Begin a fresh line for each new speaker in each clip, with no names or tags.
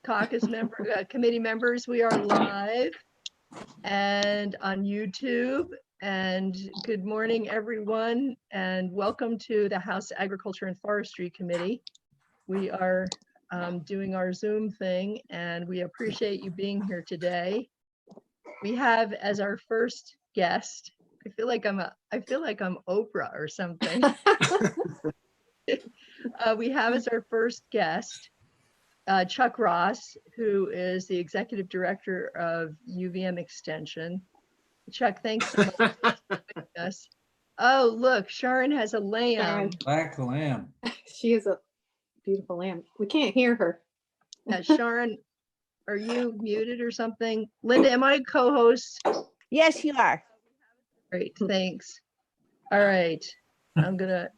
caucus committee members, we are live and on YouTube. And good morning, everyone, and welcome to the House Agriculture and Forestry Committee. We are doing our Zoom thing, and we appreciate you being here today. We have as our first guest, I feel like I'm Oprah or something. We have as our first guest Chuck Ross, who is the Executive Director of UVM Extension. Chuck, thanks so much for joining us. Oh, look, Sharon has a lamb.
Black lamb.
She is a beautiful lamb. We can't hear her.
Sharon, are you muted or something? Linda, am I a co-host?
Yes, you are.
Great, thanks. All right, I'm gonna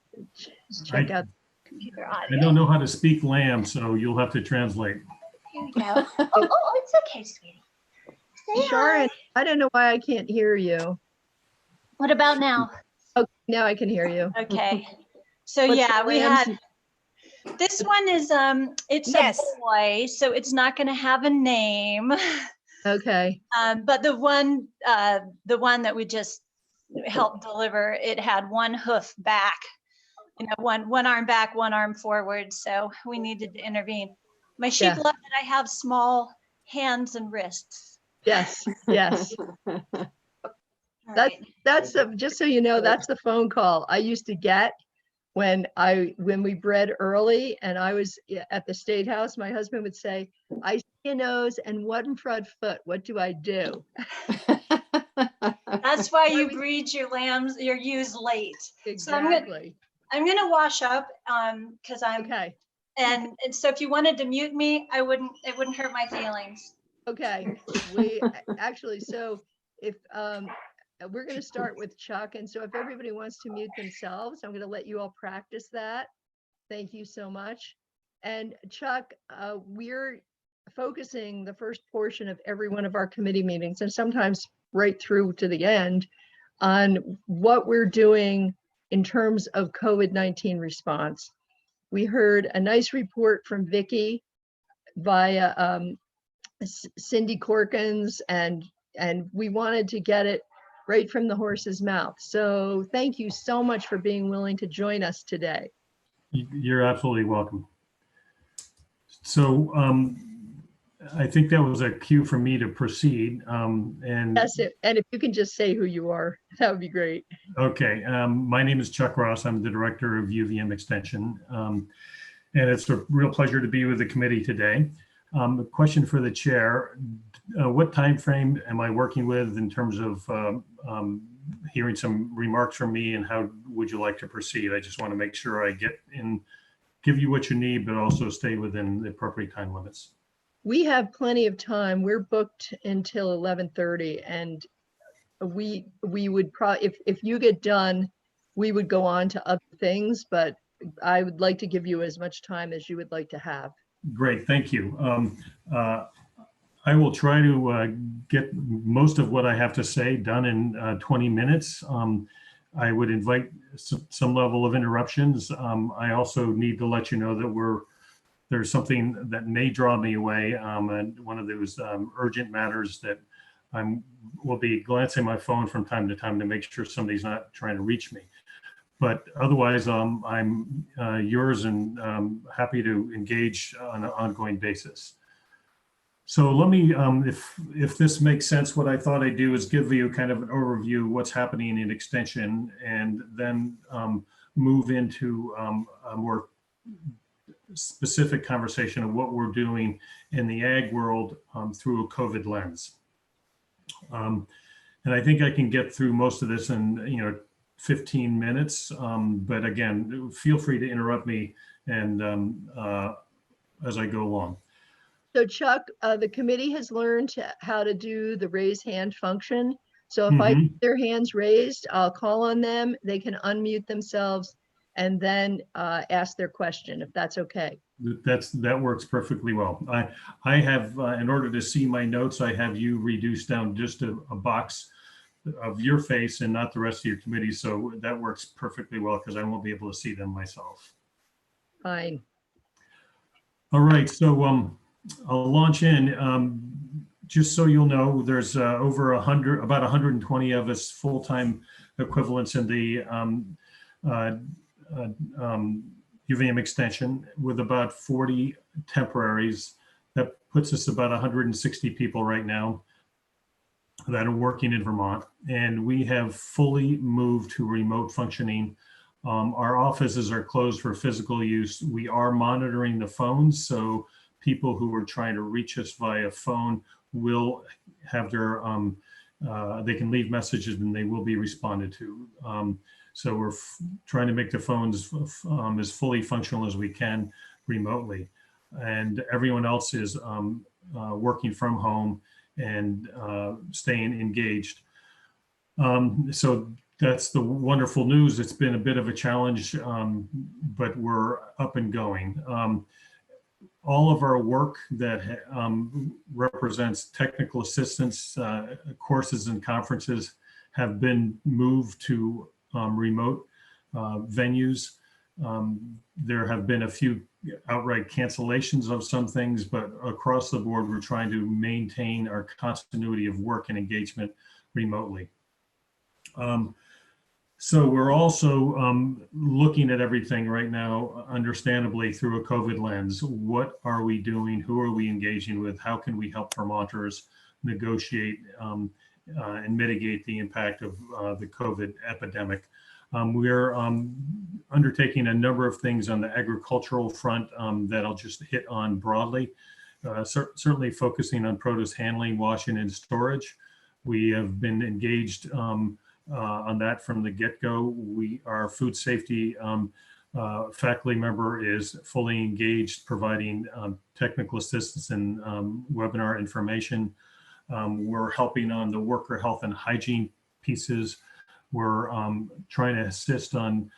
check out computer audio.
I don't know how to speak lamb, so you'll have to translate.
Here we go. Oh, it's okay, sweetie. Say
Sharon,
hi.
I don't know why I can't hear you.
What about now?
Oh, now I can hear you.
Okay. So
What's
yeah,
the
we
lamb's-
had, this one is, it's
Yes.
a boy, so it's not going to have a name.
Okay,
But the one that we just helped deliver, it had one hoof back, you know, one arm back, one arm forward. So we needed to intervene. My sheep
Yeah.
love that I have small hands and wrists.
yes, yes.
All
That's
right.
That's just so you know, that's the phone call I used to get when we bred early and I was at the State House. My husband would say, "I see a nose and one front foot. What do I do?"
That's why you breed your lambs, your ewes late.
Exactly.
I'm gonna wash up because I'm
Okay.
and so if you wanted to mute me, it wouldn't hurt my feelings.
Okay. We actually, so if we're going to start with Chuck, and so if everybody wants to mute themselves, I'm going to let you all practice that. Thank you so much. And Chuck, we're focusing the first portion of every one of our committee meetings, and sometimes right through to the end, on what we're doing in terms of COVID-19 response. We heard a nice report from Vicki via Cindy Corkins, and we wanted to get it right from the horse's mouth. So thank you so much for being willing to join us today.
You're absolutely welcome. So I think that was a cue for me to proceed. And
Yes, and if you can just say who you are, that would be great.
okay, my name is Chuck Ross. I'm the director of UVM Extension. And it's a real pleasure to be with the committee today. A question for the chair. What time frame am I working with in terms of hearing some remarks from me, and how would you like to proceed? I just want to make sure I get in, give you what you need, but also stay within the appropriate time limits.
We have plenty of time. We're booked until 11:30, and we would probably, if you get done, we would go on to other things, but I would like to give you as much time as you would like to have.
Great, thank you. I will try to get most of what I have to say done in 20 minutes. I would invite some level of interruptions. I also need to let you know that there's something that may draw me away, and one of those urgent matters that will be glancing my phone from time to time to make sure somebody's not trying to reach me. But otherwise, I'm yours and happy to engage on an ongoing basis. So let me, if this makes sense, what I thought I'd do is give you kind of an overview of what's happening in Extension, and then move into a more specific conversation of what we're doing in the ag world through a COVID lens. And I think I can get through most of this in 15 minutes, but again, feel free to interrupt me and as I go along.
So Chuck, the committee has learned how to do the raise hand function. So if I see their hands raised, I'll call on them. They can unmute themselves and then ask their question, if that's okay.
That works perfectly well. I have, in order to see my notes, I have you reduced down just a box of your face and not the rest of your committee. So that works perfectly well because I won't be able to see them myself.
Fine.
All right. So I'll launch in. Just so you'll know, there's over 100, about 120 of us full-time equivalents in the uh, UVM extension, with about 40 temporaries. That puts us about 160 people right now that are working in Vermont. And we have fully moved to remote functioning. Our offices are closed for physical use. We are monitoring the phones, so people who are trying to reach us via phone will have their, they can leave messages and they will be responded to. So we're trying to make the phones as fully functional as we can remotely. And everyone else is working from home and staying engaged. So that's the wonderful news. It's been a bit of a challenge, but we're up and going. All of our work that represents technical assistance, courses and conferences have been moved to remote venues. There have been a few outright cancellations of some things, but across the board, we're trying to maintain our continuity of work and engagement remotely. So we're also looking at everything right now, understandably, through a COVID lens. What are we doing? Who are we engaging with? How can we help Vermonters negotiate and mitigate the impact of the COVID epidemic? We're undertaking a number of things on the agricultural front that I'll just hit on broadly. Certainly focusing on produce handling, washing, and storage. We have been engaged on that from the get-go. Our food safety faculty member is fully engaged, providing technical assistance and webinar information. We're helping on the worker health and hygiene pieces. We're trying to assist on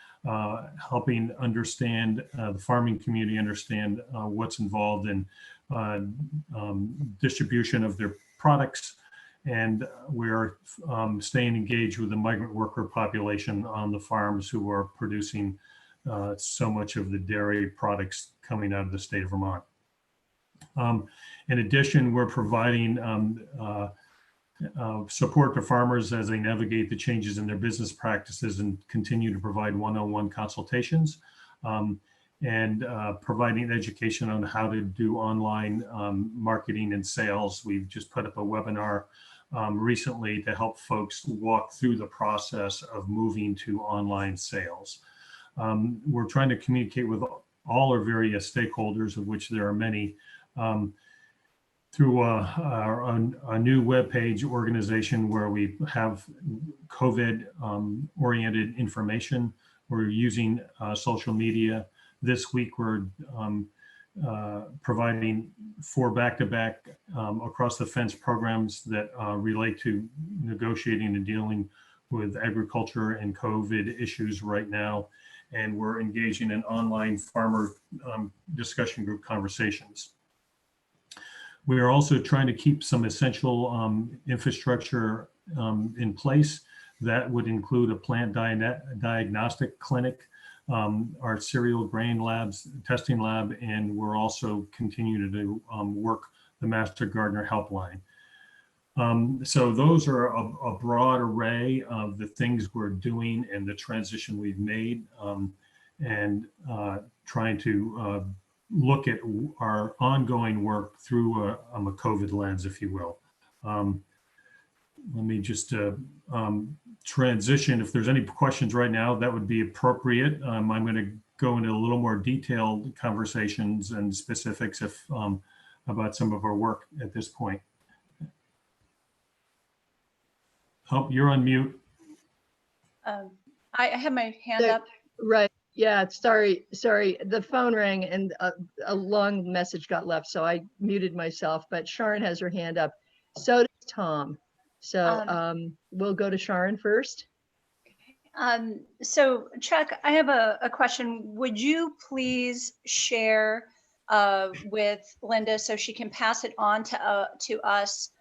helping understand the farming community understand what's involved in distribution of their products. And we're staying engaged with the migrant worker population on the farms who are producing so much of the dairy products coming out of the state of Vermont. In addition, we're providing support to farmers as they navigate the changes in their business practices and continue to provide one-on-one consultations and providing education on how to do online marketing and sales. We've just put up a webinar recently to help folks walk through the process of moving to online sales. We're trying to communicate with all our various stakeholders, of which there are many, through a new webpage organization where we have COVID-oriented information. We're using social media. This week, we're providing 4 back-to-back across the fence programs that relate to negotiating and dealing with agriculture and COVID issues right now. And we're engaging in online farmer discussion group conversations. We are also trying to keep some essential infrastructure in place. That would include a plant diagnostic clinic, our cereal grain labs, testing lab, and we're also continuing to work the Master Gardener helpline. So those are a broad array of the things we're doing and the transition we've made, and trying to look at our ongoing work through a COVID lens, if you will. Let me just transition. If there's any questions right now, that would be appropriate. I'm going to go into a little more detailed conversations and specifics if about some of our work at this point. Oh, you're on mute.
I have my hand
There-
up.
Right. Yeah. Sorry. The phone rang and a long message got left, so I muted myself. But Sharon has her hand up. So does Tom. So we'll go to Sharon first.
So Chuck, I have a question. Would you please share with Linda so she can pass it on to us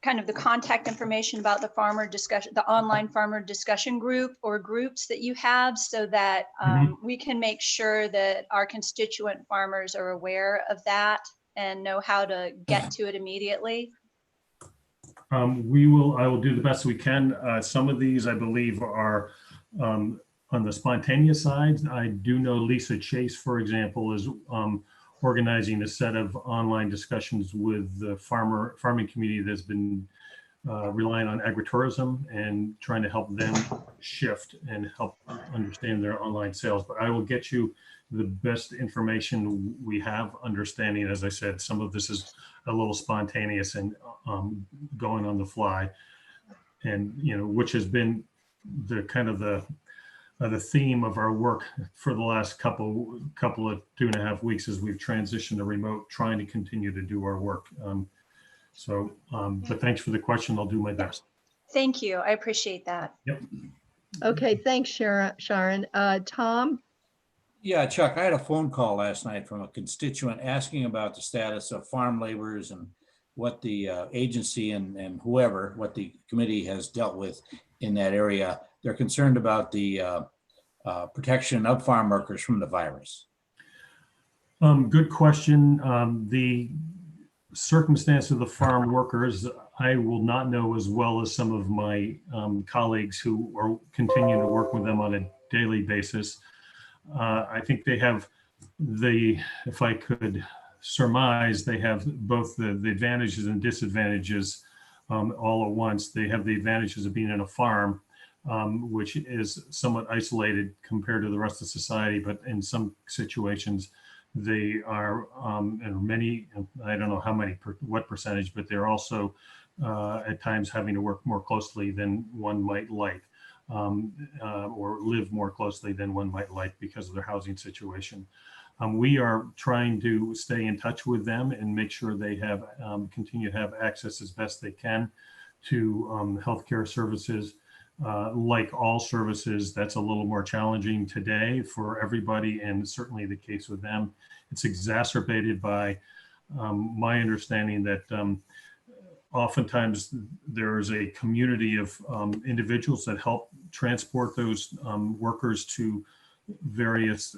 kind of the contact information about the farmer discussion, the online farmer discussion group or groups that you have, so that we can make sure that our constituent farmers are aware of that and know how to get to it immediately?
I will do the best we can. Some of these, I believe, are on the spontaneous side. I do know Lisa Chase, for example, is organizing a set of online discussions with the farming community that's been relying on agritourism and trying to help them shift and help understand their online sales. But I will get you the best information we have, understanding, as I said, some of this is a little spontaneous and going on the fly, and which has been the kind of the theme of our work for the last couple of 2.5 weeks as we've transitioned to remote, trying to continue to do our work. But thanks for the question. I'll do my best.
Thank you. I appreciate that.
Yep.
Okay, thanks, Sharon. Tom?
Yeah, Chuck, I had a phone call last night from a constituent asking about the status of farm laborers and what the agency and whoever, what the committee has dealt with in that area. They're concerned about the protection of farm workers from the virus.
Good question. The circumstance of the farm workers, I will not know as well as some of my colleagues who are continuing to work with them on a daily basis. I think they have if I could surmise, they have both the advantages and disadvantages all at once. They have the advantages of being in a farm, which is somewhat isolated compared to the rest of society, but in some situations, they are, and many, I don't know how many, what percentage, but they're also at times having to work more closely than one might like, or live more closely than one might like because of their housing situation. We are trying to stay in touch with them and make sure they have continue to have access as best they can to healthcare services. Like all services, that's a little more challenging today for everybody, and certainly the case with them. It's exacerbated by my understanding that oftentimes there is a community of individuals that help transport those workers to various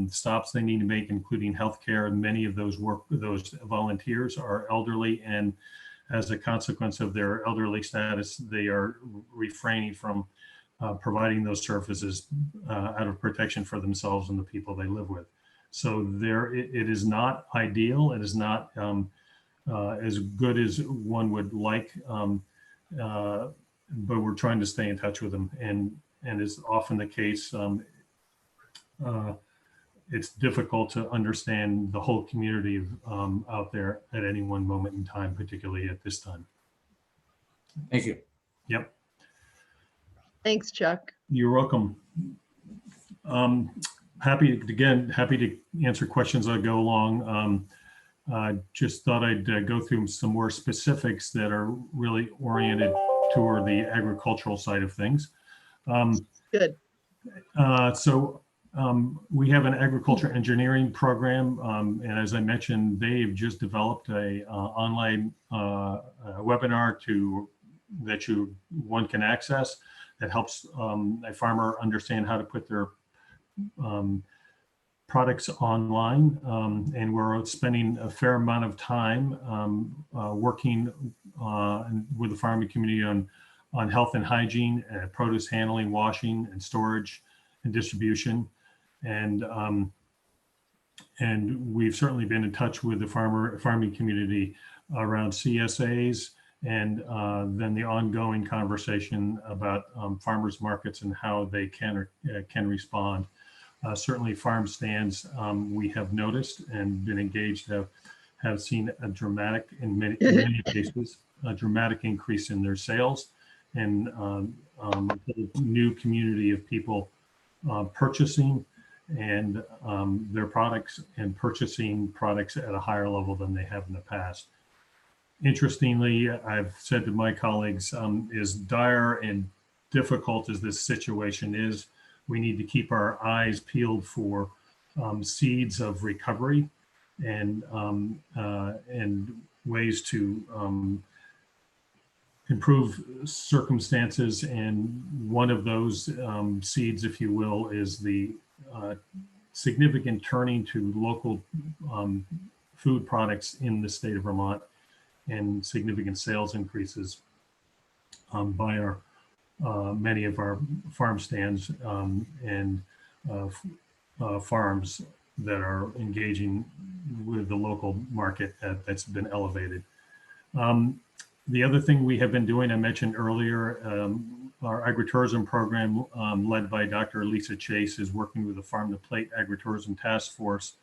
stops they need to make, including healthcare. And many of those volunteers are elderly, and as a consequence of their elderly status, they are refraining from providing those services out of protection for themselves and the people they live with. So it is not ideal. It is not as good as one would like, but we're trying to stay in touch with them. And is often the case, it's difficult to understand the whole community out there at any one moment in time, particularly at this time.
Thank you.
Yep.
Thanks, Chuck.
You're welcome. Happy to answer questions as I go along. Just thought I'd go through some more specifics that are really oriented toward the agricultural side of things.
Good.
We have an agriculture engineering program, and as I mentioned, they've just developed a online webinar that one can access that helps a farmer understand how to put their products online, and we're spending a fair amount of time working with the farming community on health and hygiene, produce handling, washing, and storage and distribution. And we've certainly been in touch with the farming community around CSAs, and then the ongoing conversation about farmers markets and how they can respond. Certainly farm stands, we have noticed and been engaged, have seen a dramatic, in many cases, a dramatic increase in their sales, and a new community of people purchasing and their products, and purchasing products at a higher level than they have in the past. Interestingly, I've said to my colleagues, as dire and difficult as this situation is, we need to keep our eyes peeled for seeds of recovery and ways to improve circumstances, and one of those seeds, if you will, is the significant turning to local food products in the state of Vermont, and significant sales increases by our many of our farm stands and farms that are engaging with the local market that's been elevated. The other thing we have been doing, I mentioned earlier, our agritourism program led by Dr. Lisa Chase is working with the Farm to Plate Agritourism Task Force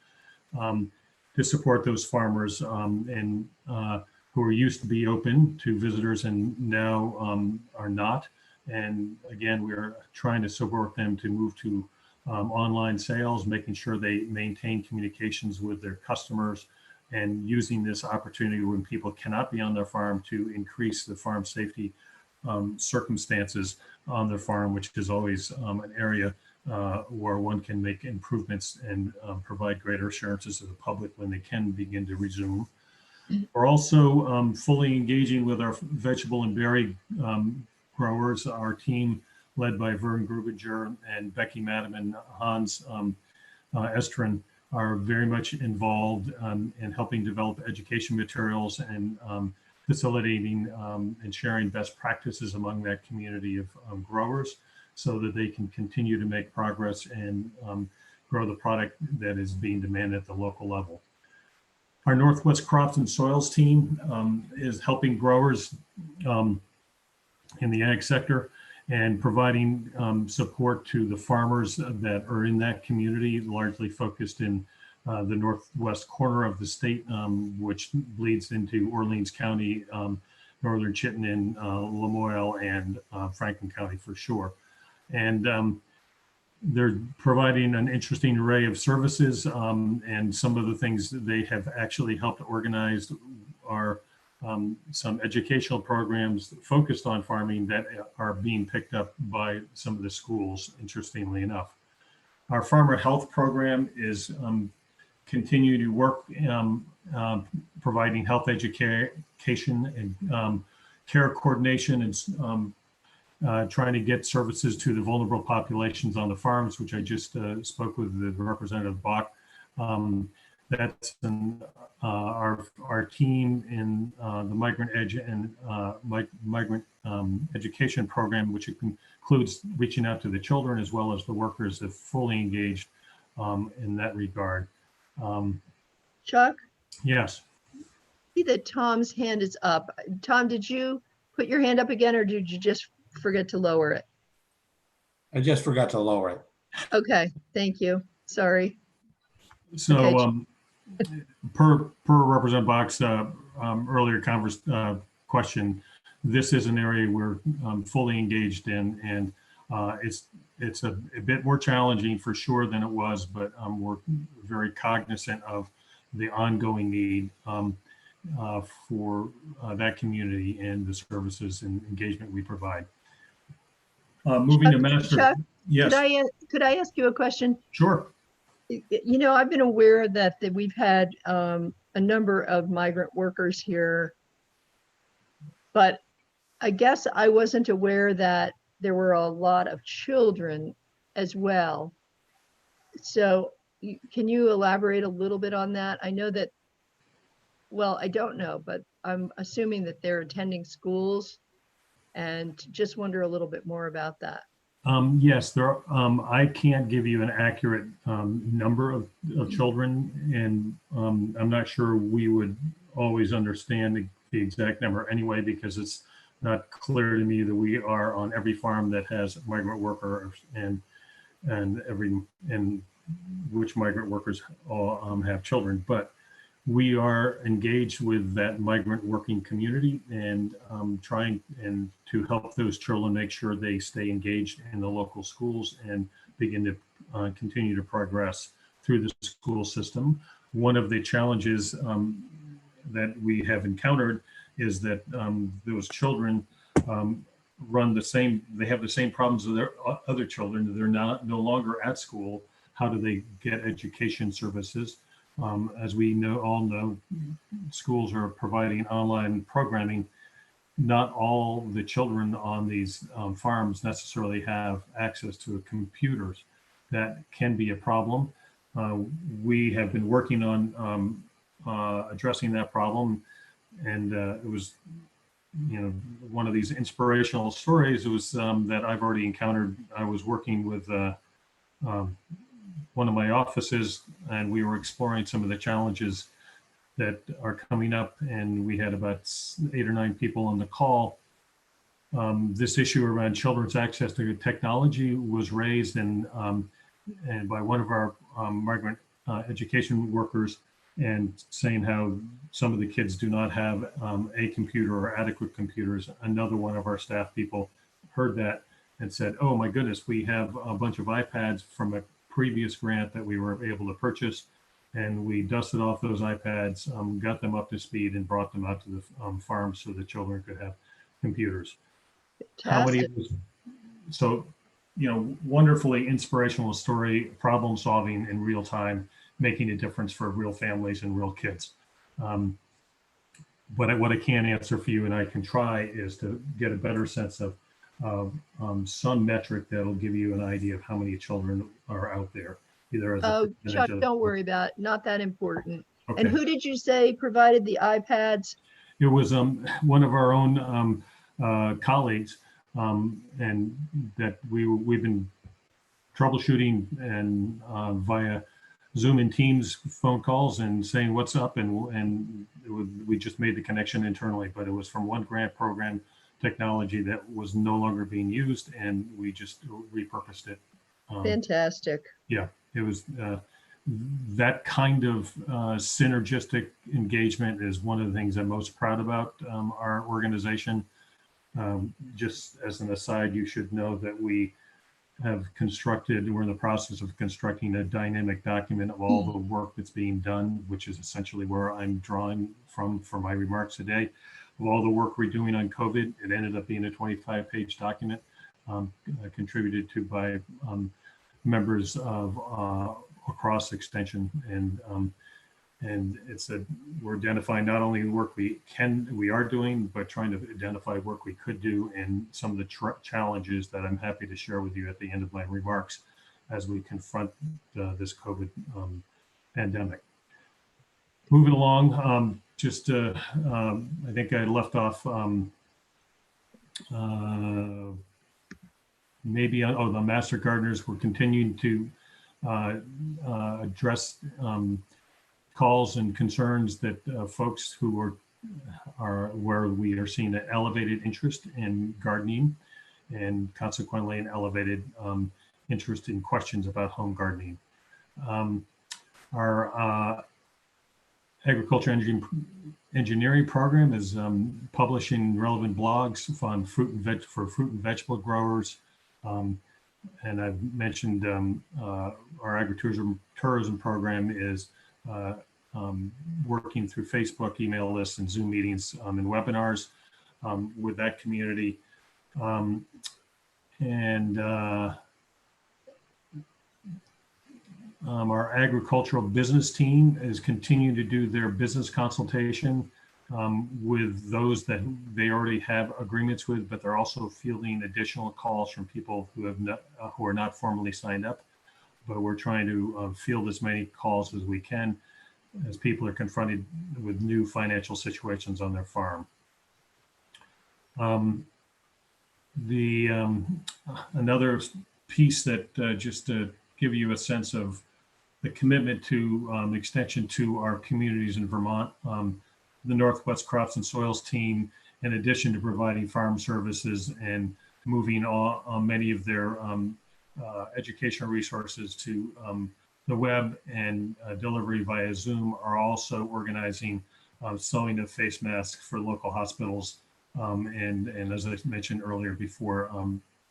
to support those farmers and who are used to be open to visitors and now are not. And again, we are trying to support them to move to online sales, making sure they maintain communications with their customers, and using this opportunity when people cannot be on their farm to increase the farm safety circumstances on their farm, which is always an area where one can make improvements and provide greater assurances to the public when they can begin to resume. We're also fully engaging with our vegetable and berry growers. Our team, led by Vern Grubinger and Becky Madam and Hans Estrin, are very much involved in helping develop education materials and facilitating and sharing best practices among that community of growers so that they can continue to make progress and grow the product that is being demanded at the local level. Our Northwest Crops and Soils team is helping growers in the ag sector and providing support to the farmers that are in that community, largely focused in the northwest corner of the state, which bleeds into Orleans County, northern Chittenden, Lamoille, and Franklin County for sure. And they're providing an interesting array of services, and some of the things that they have actually helped organize are some educational programs focused on farming that are being picked up by some of the schools, interestingly enough. Our farmer health program is continuing to work providing health education and care coordination and trying to get services to the vulnerable populations on the farms, which I just spoke with the Representative Bach. That's our team in the Migrant Edge and Migrant Education Program, which includes reaching out to the children as well as the workers that fully engaged in that regard.
Chuck,
Yes.
see that Tom's hand is up. Tom, did you put your hand up again, or did you just forget to lower it?
I just forgot to lower it.
Okay, thank you. Sorry.
So
Okay.
per Representative Bach's earlier question, this is an area we're fully engaged in, and it's a bit more challenging for sure than it was, but we're very cognizant of the ongoing need for that community and the services and engagement we provide. Moving to master.
Chuck,
Yes,
could I ask you a question?
sure.
You know, I've been aware that we've had a number of migrant workers here, but I guess I wasn't aware that there were a lot of children as well. So can you elaborate a little bit on that? I know that, well, I don't know, but I'm assuming that they're attending schools, and just wonder a little bit more about that.
Yes, I can't give you an accurate number of children, and I'm not sure we would always understand the exact number anyway, because it's not clear to me that we are on every farm that has migrant workers and which migrant workers all have children. But we are engaged with that migrant working community and trying to help those children make sure they stay engaged in the local schools and begin to continue to progress through the school system. One of the challenges that we have encountered is that those children they have the same problems as their other children. They're no longer at school. How do they get education services? As we all know, schools are providing online programming not all the children on these farms necessarily have access to computers. That can be a problem. We have been working on addressing that problem, and it was, one of these inspirational stories was that I've already encountered. I was working with one of my offices, and we were exploring some of the challenges that are coming up, and we had about 8 or 9 people on the call. This issue around children's access to technology was raised, and by one of our migrant education workers, and saying how some of the kids do not have a computer or adequate computers. Another one of our staff people heard that and said, "Oh my goodness, we have a bunch of iPads from a previous grant that we were able to purchase." And we dusted off those iPads, got them up to speed, and brought them out to the farm so the children could have computers. How many
Fantastic.
of those? So, wonderfully inspirational story, problem solving in real time, making a difference for real families and real kids. But what I can answer for you, and I can try, is to get a better sense of some metric that'll give you an idea of how many children are out there. Either as a
Oh,
percentage
Chuck,
of-
don't worry about it. Not that important.
Okay.
And who did you say provided the iPads?
It was one of our own colleagues, and that we've been troubleshooting and via Zoom and Teams phone calls and saying what's up, and we just made the connection internally, but it was from one grant program technology that was no longer being used, and we just repurposed it.
Fantastic.
Yeah, it was that kind of synergistic engagement is one of the things I'm most proud about our organization. Just as an aside, you should know that we have we're in the process of constructing a dynamic document of all the work that's being done, which is essentially where I'm drawing from for my remarks today. Of all the work we're doing on COVID, it ended up being a 25-page document contributed to by members of across extension, and we're identifying not only the work we are doing, but trying to identify work we could do, and some of the challenges that I'm happy to share with you at the end of my remarks as we confront this COVID pandemic. Moving along, I think I left off maybe on the Master Gardeners. We're continuing to address calls and concerns that folks who are where we are seeing an elevated interest in gardening, and consequently an elevated interest in questions about home gardening. Our agriculture engineering program is publishing relevant blogs on fruit and vegetable growers. And I've mentioned our agritourism program is working through Facebook, email lists, and Zoom meetings and webinars with that community. Our agricultural business team is continuing to do their business consultation with those that they already have agreements with, but they're also fielding additional calls from people who are not formally signed up. But we're trying to field as many calls as we can as people are confronted with new financial situations on their farm. Another piece that just to give you a sense of the commitment to extension to our communities in Vermont, the Northwest Crops and Soils team, in addition to providing farm services and moving many of their educational resources to the web and delivery via Zoom, are also organizing sewing of face masks for local hospitals. And as I mentioned earlier before,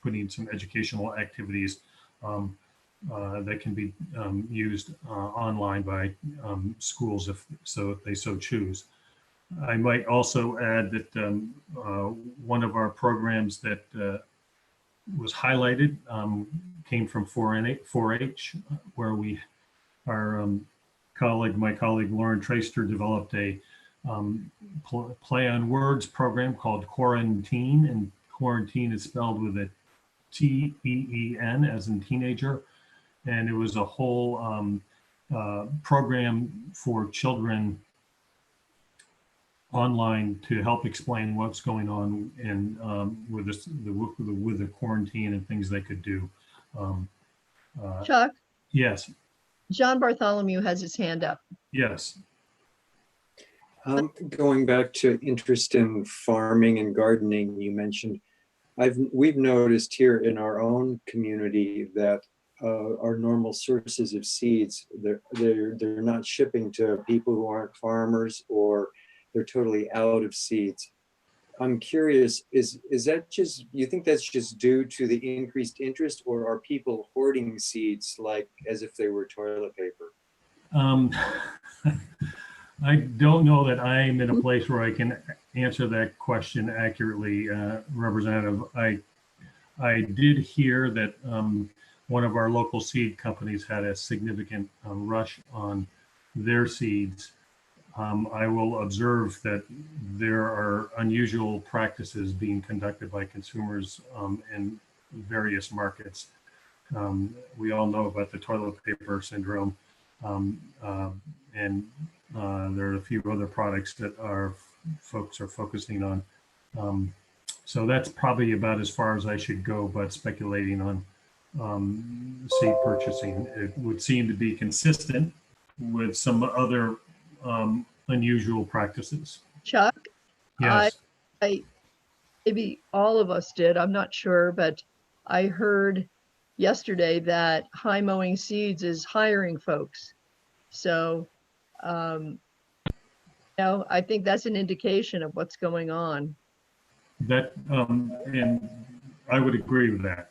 putting some educational activities that can be used online by schools if they so choose. I might also add that one of our programs that was highlighted came from 4-H, where my colleague Lauren Traster developed a play on words program called Quarantine, and quarantine is spelled with a Teen, as in teenager. And it was a whole program for children online to help explain what's going on in with the quarantine and things they could do.
Chuck,
Yes,
John Bartholomew has his hand up.
yes.
Going back to interest in farming and gardening, you mentioned, we've noticed here in our own community that our normal sources of seeds, they're not shipping to people who aren't farmers, or they're totally out of seeds. I'm curious, is that just, you think that's just due to the increased interest, or are people hoarding seeds like as if they were toilet paper?
I don't know that I'm in a place where I can answer that question accurately, Representative. I did hear that one of our local seed companies had a significant rush on their seeds. I will observe that there are unusual practices being conducted by consumers in various markets. We all know about the toilet paper syndrome, and there are a few other products that our folks are focusing on. So that's probably about as far as I should go, but speculating on seed purchasing. It would seem to be consistent with some other unusual practices.
Chuck,
Yes.
I maybe all of us did, I'm not sure, but I heard yesterday that High Mowing Seeds is hiring folks. So, I think that's an indication of what's going on.
That and I would agree with that.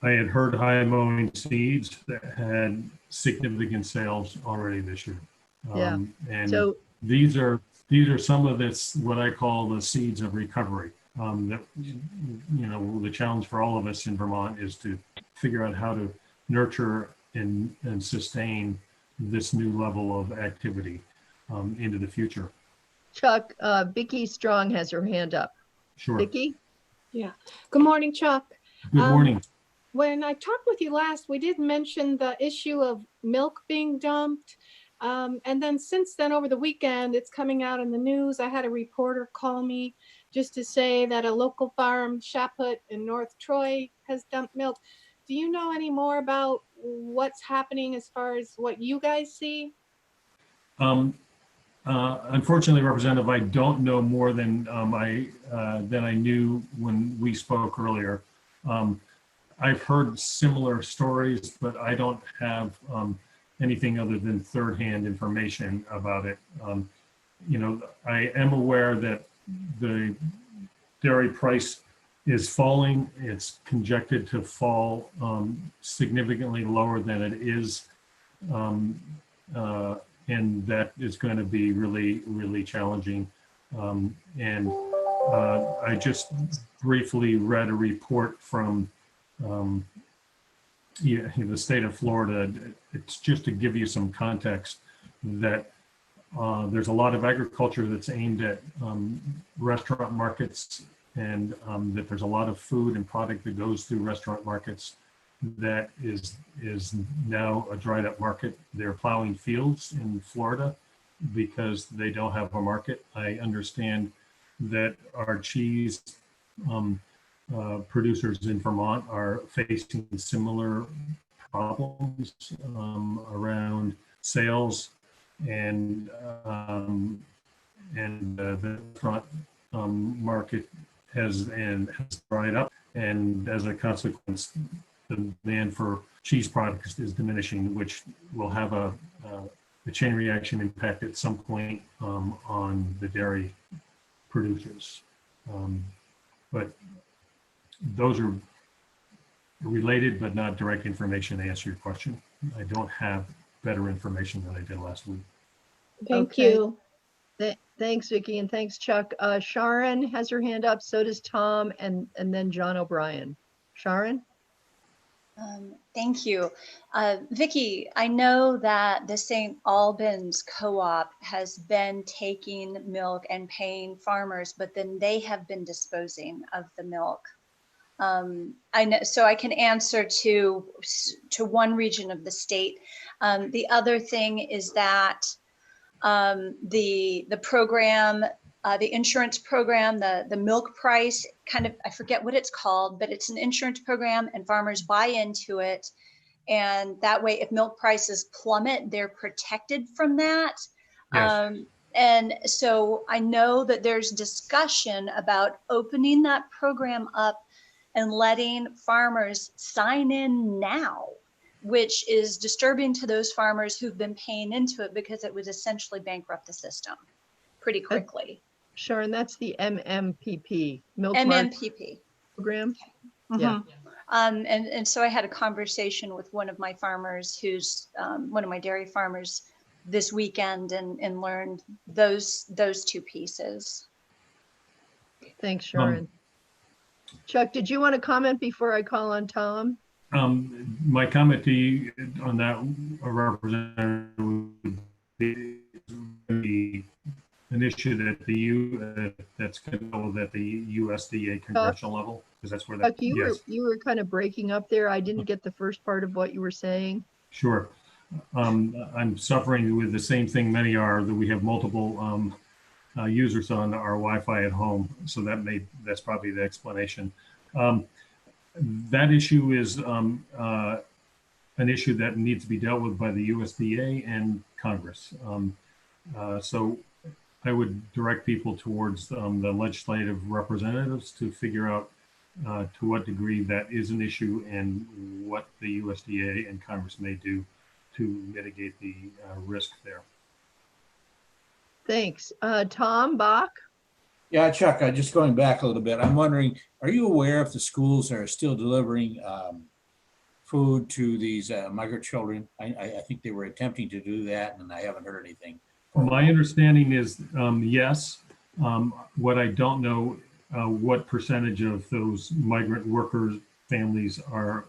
I had heard High Mowing Seeds that had significant sales already this year.
Yeah.
And
So,
these are some of this, what I call the seeds of recovery. That, the challenge for all of us in Vermont is to figure out how to nurture and sustain this new level of activity into the future.
Chuck, Vicki Strong has her hand up.
Sure.
Vicki?
Yeah. Good morning, Chuck.
Good morning.
When I talked with you last, we did mention the issue of milk being dumped. And then since then, over the weekend, it's coming out in the news. I had a reporter call me just to say that a local farm, Shaput in North Troy, has dumped milk. Do you know any more about what's happening as far as what you guys see?
Unfortunately, Representative, I don't know more than I knew when we spoke earlier. I've heard similar stories, but I don't have anything other than third-hand information about it. I am aware that the dairy price is falling. It's projected to fall significantly lower than it is. And that is going to be really, really challenging. I just briefly read a report from the state of Florida. It's just to give you some context that there's a lot of agriculture that's aimed at restaurant markets, and that there's a lot of food and product that goes through restaurant markets that is now a dried up market. They're plowing fields in Florida because they don't have a market. I understand that our cheese producers in Vermont are facing similar problems around sales, and the restaurant market has dried up, and as a consequence, the demand for cheese products is diminishing, which will have a chain reaction impact at some point on the dairy producers. But those are related but not direct information to answer your question. I don't have better information than I did last week.
Thank
Okay.
you.
Thanks, Vicki, and thanks, Chuck. Sharon has her hand up, so does Tom, and then John O'Brien. Sharon?
Thank you. Vicki, I know that the St. Albans Co-op has been taking milk and paying farmers, but then they have been disposing of the milk. I know, so I can answer to one region of the state. The other thing is that the program, the insurance program, the milk price, kind of, I forget what it's called, but it's an insurance program and farmers buy into it. And that way, if milk prices plummet, they're protected from that.
Yes.
And so I know that there's discussion about opening that program up and letting farmers sign in now, which is disturbing to those farmers who've been paying into it because it would essentially bankrupt the system pretty quickly.
Sharon, that's the MMPP, Milk Market
MMPP.
Program.
Mhm.
Yeah.
And so I had a conversation with one of my farmers who's one of my dairy farmers this weekend and learned those two pieces.
Thanks, Sharon. Chuck, did you want to comment before I call on Tom?
My comment to you on that, Representative, would be an issue that that's controlled at the USDA congressional level, because that's where that.
Chuck, you were kind of breaking up there. I didn't get the first part of what you were saying.
Sure. I'm suffering with the same thing many are, that we have multiple users on our Wi-Fi at home. So that's probably the explanation. That issue is an issue that needs to be dealt with by the USDA and Congress. So I would direct people towards the legislative representatives to figure out to what degree that is an issue and what the USDA and Congress may do to mitigate the risk there.
Thanks. Tom Bach?
Yeah, Chuck, just going back a little bit, I'm wondering, are you aware if the schools are still delivering food to these migrant children? I think they were attempting to do that, and I haven't heard anything.
My understanding is yes. What I don't know, what percentage of those migrant workers' families are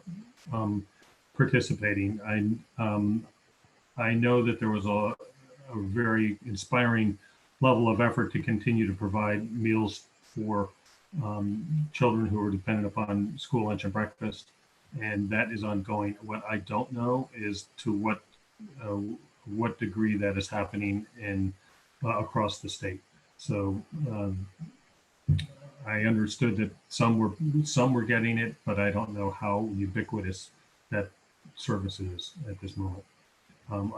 participating. I know that there was a very inspiring level of effort to continue to provide meals for children who are dependent upon school lunch and breakfast, and that is ongoing. What I don't know is to what degree that is happening in across the state. So I understood that some were getting it, but I don't know how ubiquitous that service is at this moment.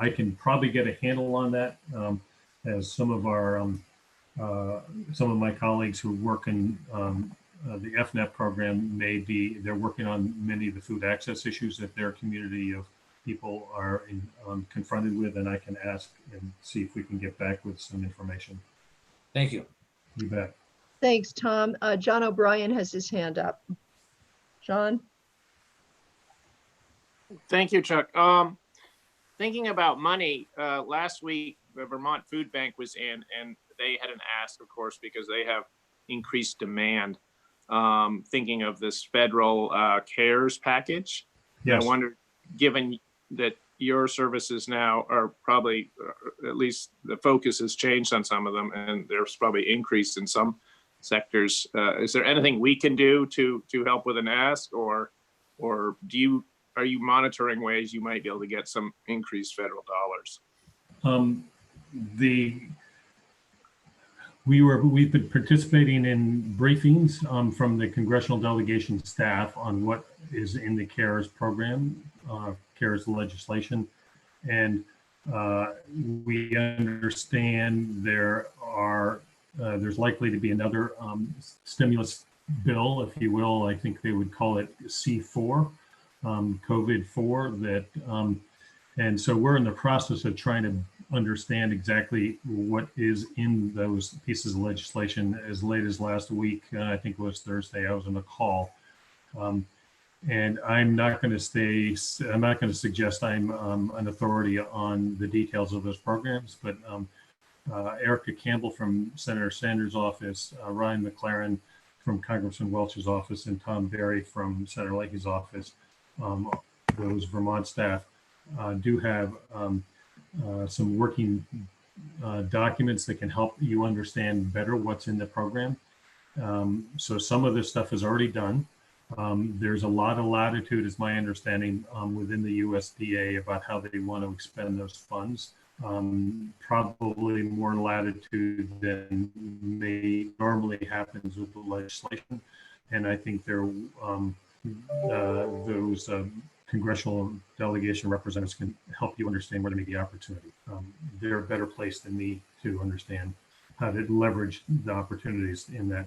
I can probably get a handle on that as some of my colleagues who work in the FNEP program they're working on many of the food access issues that their community of people are confronted with, and I can ask and see if we can get back with some information.
Thank you.
You bet.
Thanks, Tom. John O'Brien has his hand up. John?
Thank you, Chuck. Thinking about money, last week, the Vermont Food Bank was in, and they had an ask, of course, because they have increased demand. Thinking of this federal CARES package.
Yes.
I wonder, given that your services now are probably, at least the focus has changed on some of them, and there's probably increased in some sectors. Is there anything we can do to help with an ask, or are you monitoring ways you might be able to get some increased federal dollars?
We've been participating in briefings from the congressional delegation staff on what is in the CARES program, CARES legislation, and we understand there's likely to be another stimulus bill, if you will. I think they would call it C4, COVID-4. And so we're in the process of trying to understand exactly what is in those pieces of legislation. As late as last week, I think it was Thursday, I was on a call. And I'm not going to suggest I'm an authority on the details of those programs, but Erica Campbell from Senator Sanders' office, Ryan McLaren from Congressman Welch's office, and Tom Berry from Senator Leahy's office those Vermont staff do have some working documents that can help you understand better what's in the program. So some of this stuff is already done. There's a lot of latitude, is my understanding, within the USDA about how they want to expend those funds. Probably more latitude than may normally happens with the legislation. And I think those congressional delegation representatives can help you understand where there may be opportunity. They're a better place than me to understand how to leverage the opportunities in that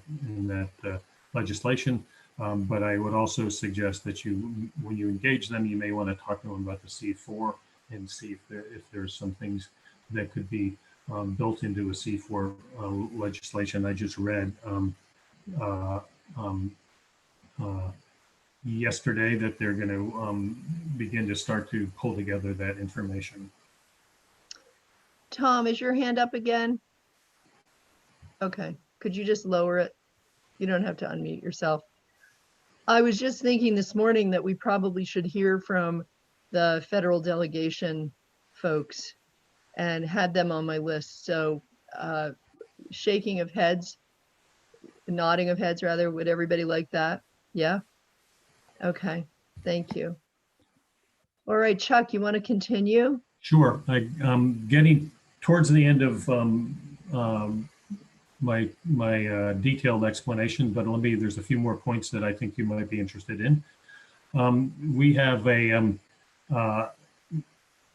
legislation. But I would also suggest that when you engage them, you may want to talk to them about the C4 and see if there's some things that could be built into a C4 legislation. I just read yesterday that they're going to begin to start to pull together that information.
Tom, is your hand up again? Okay, could you just lower it? You don't have to unmute yourself. I was just thinking this morning that we probably should hear from the federal delegation folks and had them on my list. So shaking of heads, nodding of heads rather, would everybody like that? Yeah? Okay, thank you. All right, Chuck, you want to continue?
Sure. I'm getting towards the end of my detailed explanation, but there's a few more points that I think you might be interested in. We have the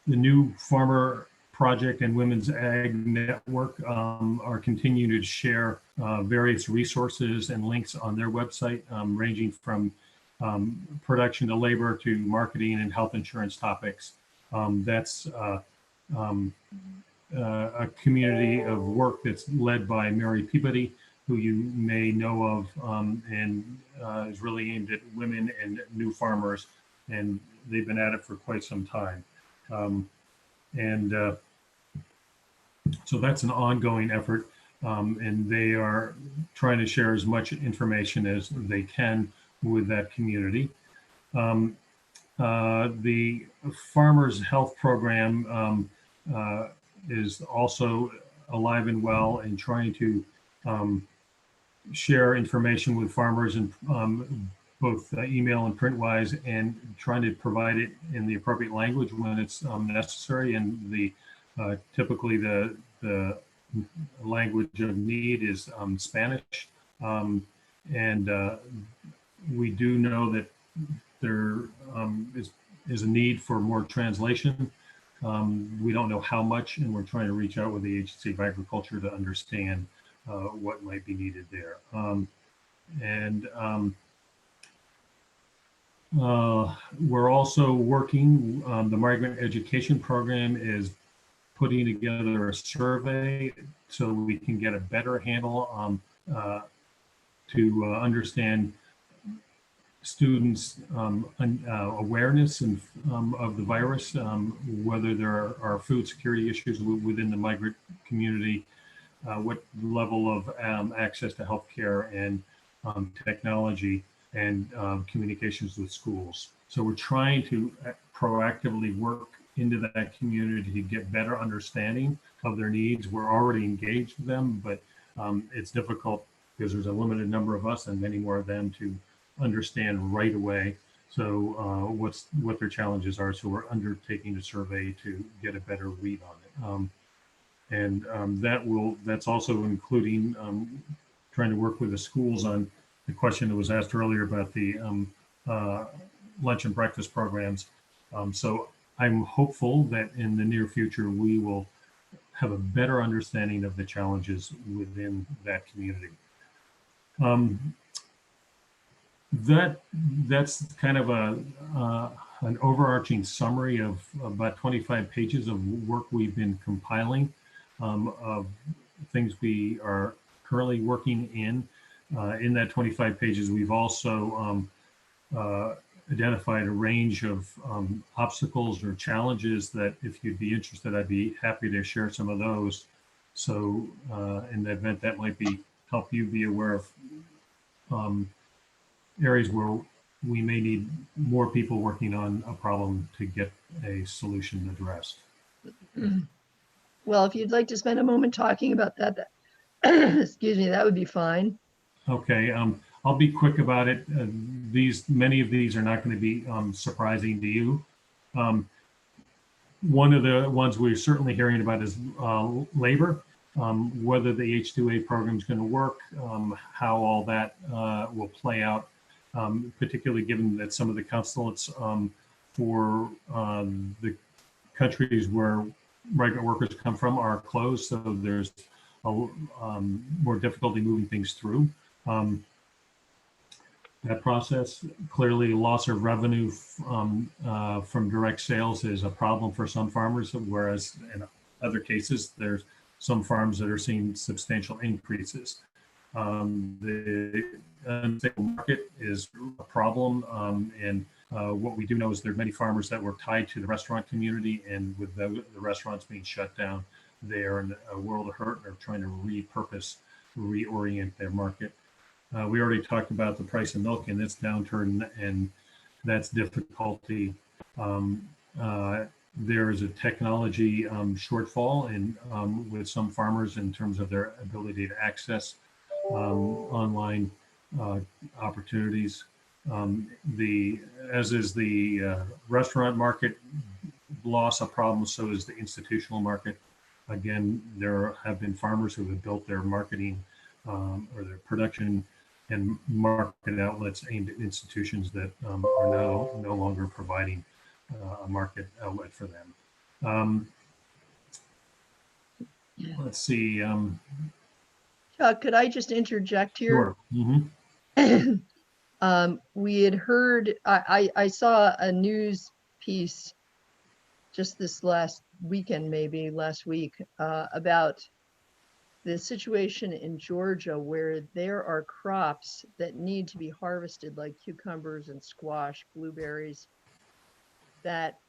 new Farmer Project and Women's Ag Network are continuing to share various resources and links on their website, ranging from production to labor to marketing and health insurance topics. That's a community of work that's led by Mary Peabody, who you may know of, and is really aimed at women and new farmers, and they've been at it for quite some time. So that's an ongoing effort, and they are trying to share as much information as they can with that community. The Farmers Health Program is also alive and well and trying to share information with farmers in both email and print wise, and trying to provide it in the appropriate language when it's necessary. And typically the language of need is Spanish. We do know that there is a need for more translation. We don't know how much, and we're trying to reach out with the Agency of Agriculture to understand what might be needed there. We're also working, the Migrant Education Program is putting together a survey so we can get a better handle to understand students' awareness of the virus, whether there are food security issues within the migrant community, what level of access to healthcare and technology and communications with schools. So we're trying to proactively work into that community to get better understanding of their needs. We're already engaged with them, but it's difficult because there's a limited number of us and many more of them to understand right away. So what their challenges are. So we're undertaking a survey to get a better read on it. That's also including trying to work with the schools on the question that was asked earlier about the lunch and breakfast programs. So I'm hopeful that in the near future, we will have a better understanding of the challenges within that community. That's kind of an overarching summary of about 25 pages of work we've been compiling, of things we are currently working in. In that 25 pages, we've also identified a range of obstacles or challenges that, if you'd be interested, I'd be happy to share some of those. So in the event that might help you be aware of areas where we may need more people working on a problem to get a solution addressed.
Well, if you'd like to spend a moment talking about that, excuse me, that would be fine.
Okay, I'll be quick about it. Many of these are not going to be surprising to you. One of the ones we're certainly hearing about is labor, whether the H-2A program is going to work, how all that will play out, particularly given that some of the consulates for the countries where migrant workers come from are closed, so there's more difficulty moving things through. That process, clearly loss of revenue from direct sales is a problem for some farmers, whereas in other cases, there's some farms that are seeing substantial increases. The unstable market is a problem, and what we do know is there are many farmers that were tied to the restaurant community, and with the restaurants being shut down, they are in a world of hurt and are trying to repurpose, reorient their market. We already talked about the price of milk and its downturn, and that's difficulty. There is a technology shortfall with some farmers in terms of their ability to access online opportunities. As is the restaurant market loss a problem, so is the institutional market. Again, there have been farmers who have built their marketing or their production and market outlets aimed at institutions that are now no longer providing a market outlet for them. Let's see.
Chuck, could I just interject here?
Sure. Mm-hmm.
We had heard, I saw a news piece just this last weekend, maybe last week, about the situation in Georgia where there are crops that need to be harvested, like cucumbers and squash, blueberries, that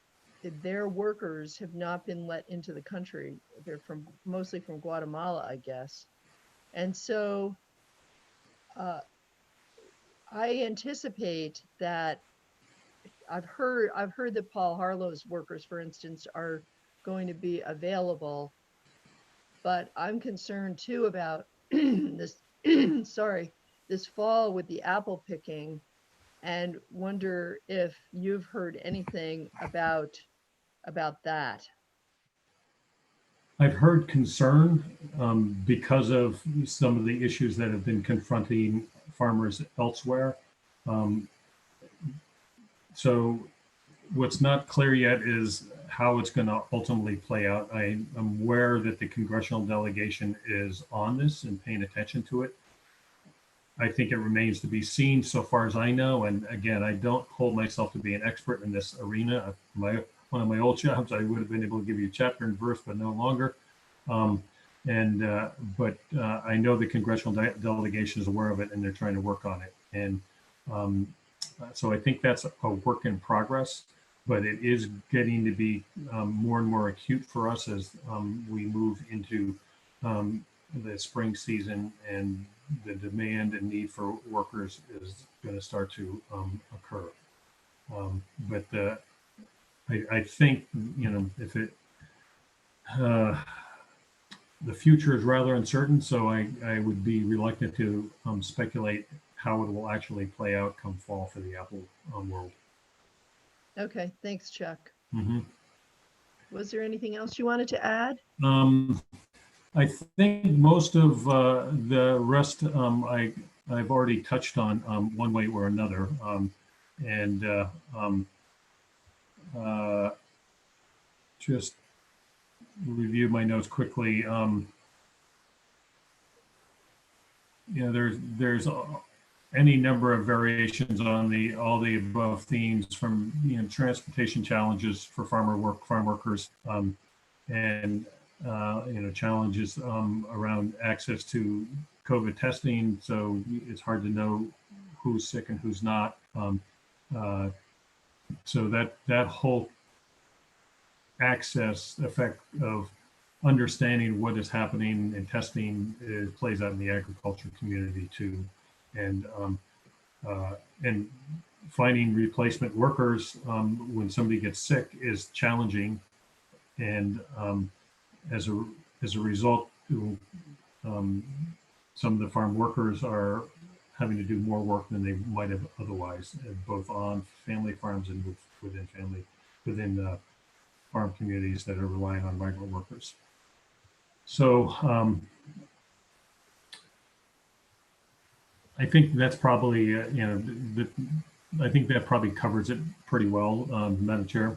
their workers have not been let into the country. They're mostly from Guatemala, I guess. And so I anticipate that I've heard that Paul Harlow's workers, for instance, are going to be available, but I'm concerned too about this, this fall with the apple picking, and wonder if you've heard anything about that.
I've heard concern because of some of the issues that have been confronting farmers elsewhere. So what's not clear yet is how it's going to ultimately play out. I am aware that the congressional delegation is on this and paying attention to it. I think it remains to be seen so far as I know. And again, I don't hold myself to be an expert in this arena. One of my old jobs, I would have been able to give you chapter and verse, but no longer. But I know the congressional delegation is aware of it and they're trying to work on it. And so I think that's a work in progress, but it is getting to be more and more acute for us as we move into the spring season, and the demand and need for workers is going to start to occur. I think, if it, the future is rather uncertain, so I would be reluctant to speculate how it will actually play out come fall for the apple world.
Okay, thanks, Chuck.
Mm-hmm.
Was there anything else you wanted to add?
I think most of the rest I've already touched on one way or another, just review my notes quickly. There's any number of variations on all the above themes, from transportation challenges for farm workers, and challenges around access to COVID testing. So it's hard to know who's sick and who's not. So that whole access effect of understanding what is happening and testing plays out in the agriculture community too. And finding replacement workers when somebody gets sick is challenging, and as a result, some of the farm workers are having to do more work than they might have otherwise, both on family farms and within farm communities that are relying on migrant workers. So I think that's probably I think that probably covers it pretty well, Madam Chair.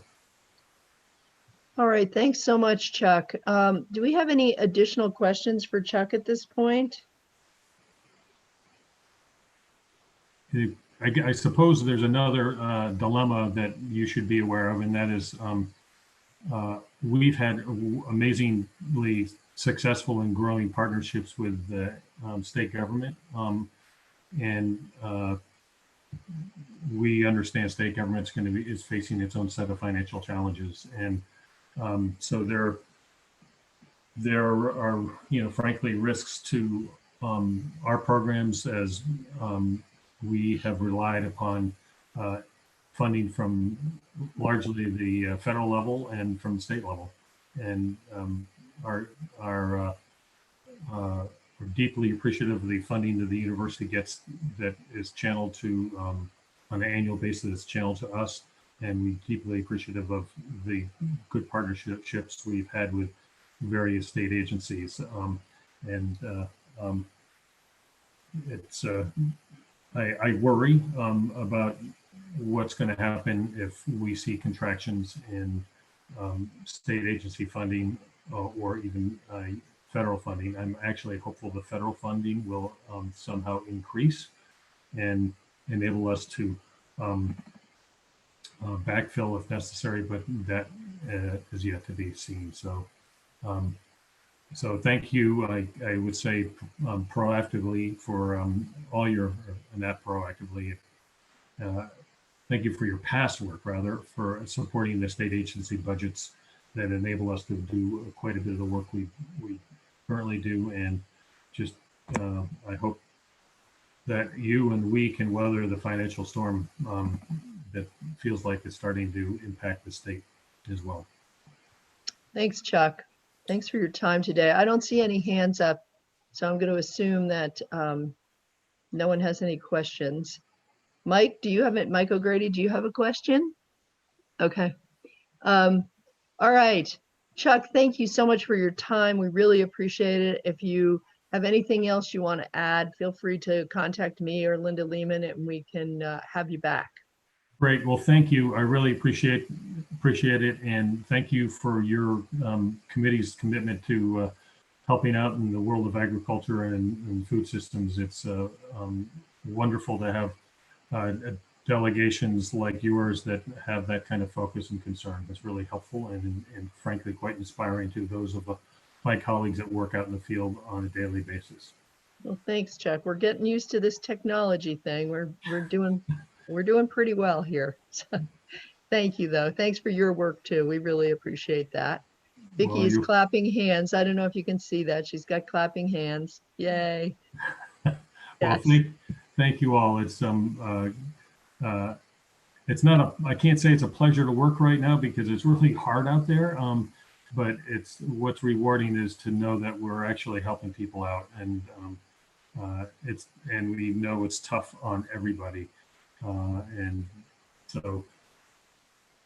All right, thanks so much, Chuck. Do we have any additional questions for Chuck at this point?
I suppose there's another dilemma that you should be aware of, and that is we've had amazingly successful and growing partnerships with the state government, and we understand state government's is facing its own set of financial challenges, and so there are frankly risks to our programs, as we have relied upon funding from largely the federal level and from the state level, and we're deeply appreciative of the funding that the university gets that is channeled to on an annual basis. It's channeled to us, and we're deeply appreciative of the good partnerships we've had with various state agencies, it's I worry about what's going to happen if we see contractions in state agency funding or even federal funding. I'm actually hopeful the federal funding will somehow increase and enable us to backfill if necessary, but that is yet to be seen. So, so thank you. I would say proactively for all your, not proactively, thank you for your past work, rather, for supporting the state agency budgets that enable us to do quite a bit of the work we currently do. And just, I hope that you and we can weather the financial storm that feels like it's starting to impact the state as well.
Thanks, Chuck. Thanks for your time today. I don't see any hands up, so I'm going to assume that no one has any questions. Mike, do you have it? Mike O'Grady, do you have a question? Okay. All right. Chuck, thank you so much for your time. We really appreciate it. If you have anything else you want to add, feel free to contact me or Linda Lehman, and we can have you back.
Great. Well, thank you. I really appreciate it, and thank you for your committee's commitment to helping out in the world of agriculture and food systems. It's wonderful to have delegations like yours that have that kind of focus and concern. It's really helpful and frankly quite inspiring to those of my colleagues that work out in the field on a daily basis.
Well, thanks, Chuck. We're getting used to this technology thing. We're doing pretty well here. So, thank you, though. Thanks for your work too. We really appreciate that. Vicki is clapping hands. I don't know if you can see that. She's got clapping hands. Yay.
Well, thank you all. It's not I can't say it's a pleasure to work right now because it's really hard out there. But what's rewarding is to know that we're actually helping people out, and we know it's tough on everybody. And so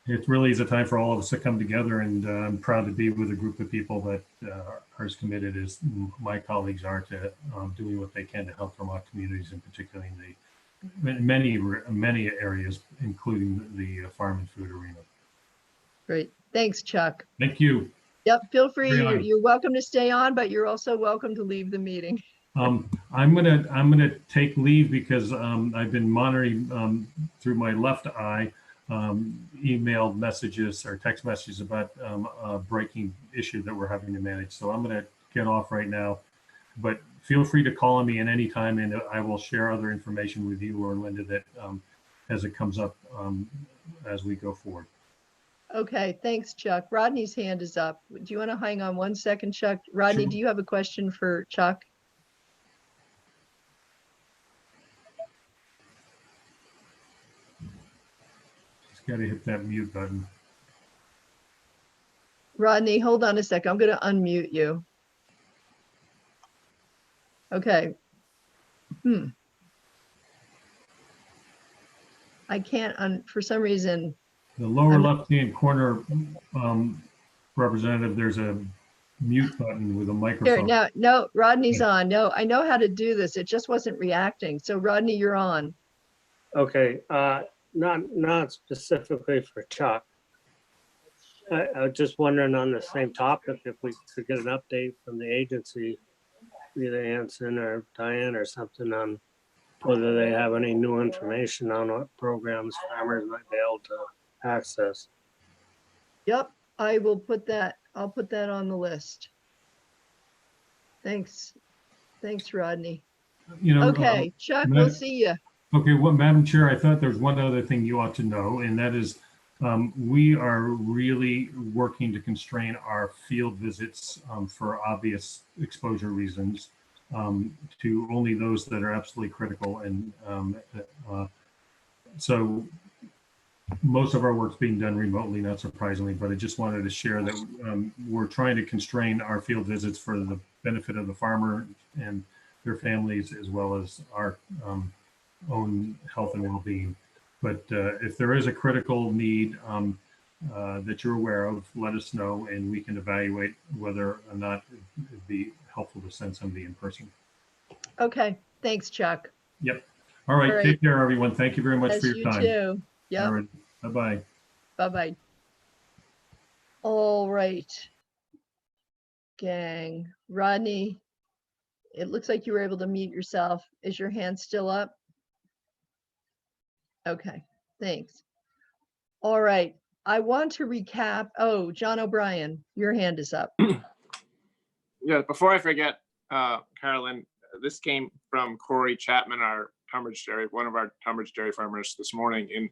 it really is a time for all of us to come together, and I'm proud to be with a group of people that are as committed as my colleagues are to doing what they can to help Vermont communities, and particularly in many areas, including the farm and food arena.
Great. Thanks, Chuck.
Thank you.
Yep. Feel free. You're welcome to stay on, but you're also welcome to leave the meeting.
I'm gonna take leave because I've been monitoring through my left eye email messages or text messages about a breaking issue that we're having to manage. So I'm gonna get off right now, but feel free to call on me at any time, and I will share other information with you or Linda that as it comes up as we go forward.
Okay, thanks, Chuck. Rodney's hand is up. Do you want to hang on 1 second, Chuck? Rodney,
Sure.
Do you have a question for Chuck?
Gotta hit that mute button.
Rodney, hold on a second. I'm going to unmute you. Okay. I can't, for some reason,
The lower
I'm-
left-hand corner, Representative, there's a mute button with a
here,
microphone.
now, no, Rodney's on. No, I know how to do this. It just wasn't reacting. So Rodney, you're on.
Okay, not specifically for Chuck. I was just wondering on the same topic, if we could get an update from the agency, either Anson or Diane or something, on whether they have any new information on what programs farmers might be able to access.
Yep, I will put that, I'll put that on the list. Thanks. Thanks, Rodney.
You know,
Okay, Chuck,
Madam-
we'll see you.
Okay, well, Madam Chair, I thought there's one other thing you ought to know, and that is we are really working to constrain our field visits for obvious exposure reasons to only those that are absolutely critical. And so most of our work's being done remotely, not surprisingly, but I just wanted to share that we're trying to constrain our field visits for the benefit of the farmer and their families, as well as our own health and well-being. But if there is a critical need that you're aware of, let us know, and we can evaluate whether or not it'd be helpful to send somebody in person.
Okay, thanks, Chuck.
Yep. All right.
All right.
Take care, everyone. Thank you very much
As
for your
you
time.
too. Yep,
All right. Bye-bye.
bye-bye. All right. Gang, Rodney, it looks like you were able to mute yourself. Is your hand still up? Okay, thanks. All right, I want to recap. Oh, John O'Brien, your hand is up.
Yeah, before I forget, Carolyn, this came from Corey Chapman, our Tunbridge Dairy, one of our Tunbridge Dairy farmers this morning, in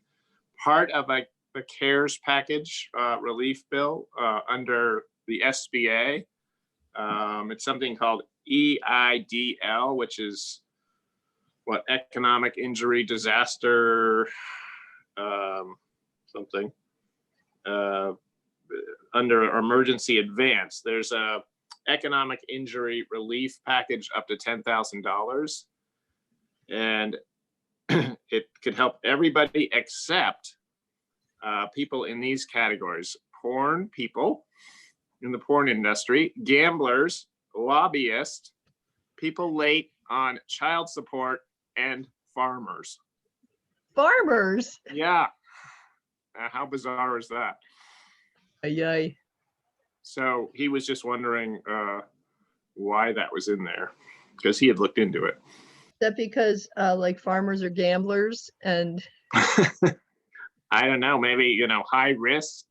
part of the CARES package relief bill under the SBA. It's something called EIDL, which is what, economic injury disaster something under emergency advance. There's a economic injury relief package up to $10,000, and it could help everybody except people in these categories: porn people in the porn industry, gamblers, lobbyists, people late on child support, and farmers.
Farmers.
Yeah. How bizarre is that?
Yay.
So he was just wondering why that was in there, because he had looked into it.
Is that because like farmers are gamblers and
I don't know, maybe, you know, high risk,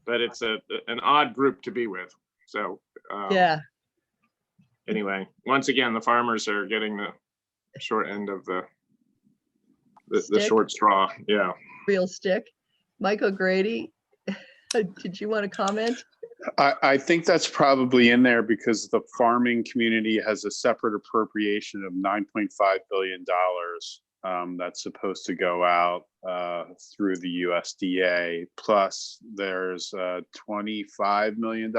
but it's an odd group to be with. So
yeah,
anyway, once again, the farmers are getting the short end of the
Stick?
short straw. Yeah.
real stick. Michael Grady, did you want to comment?
I think that's probably in there because the farming community has a separate appropriation of $9.5 billion that's supposed to go out through the USDA. Plus, there's a $25 million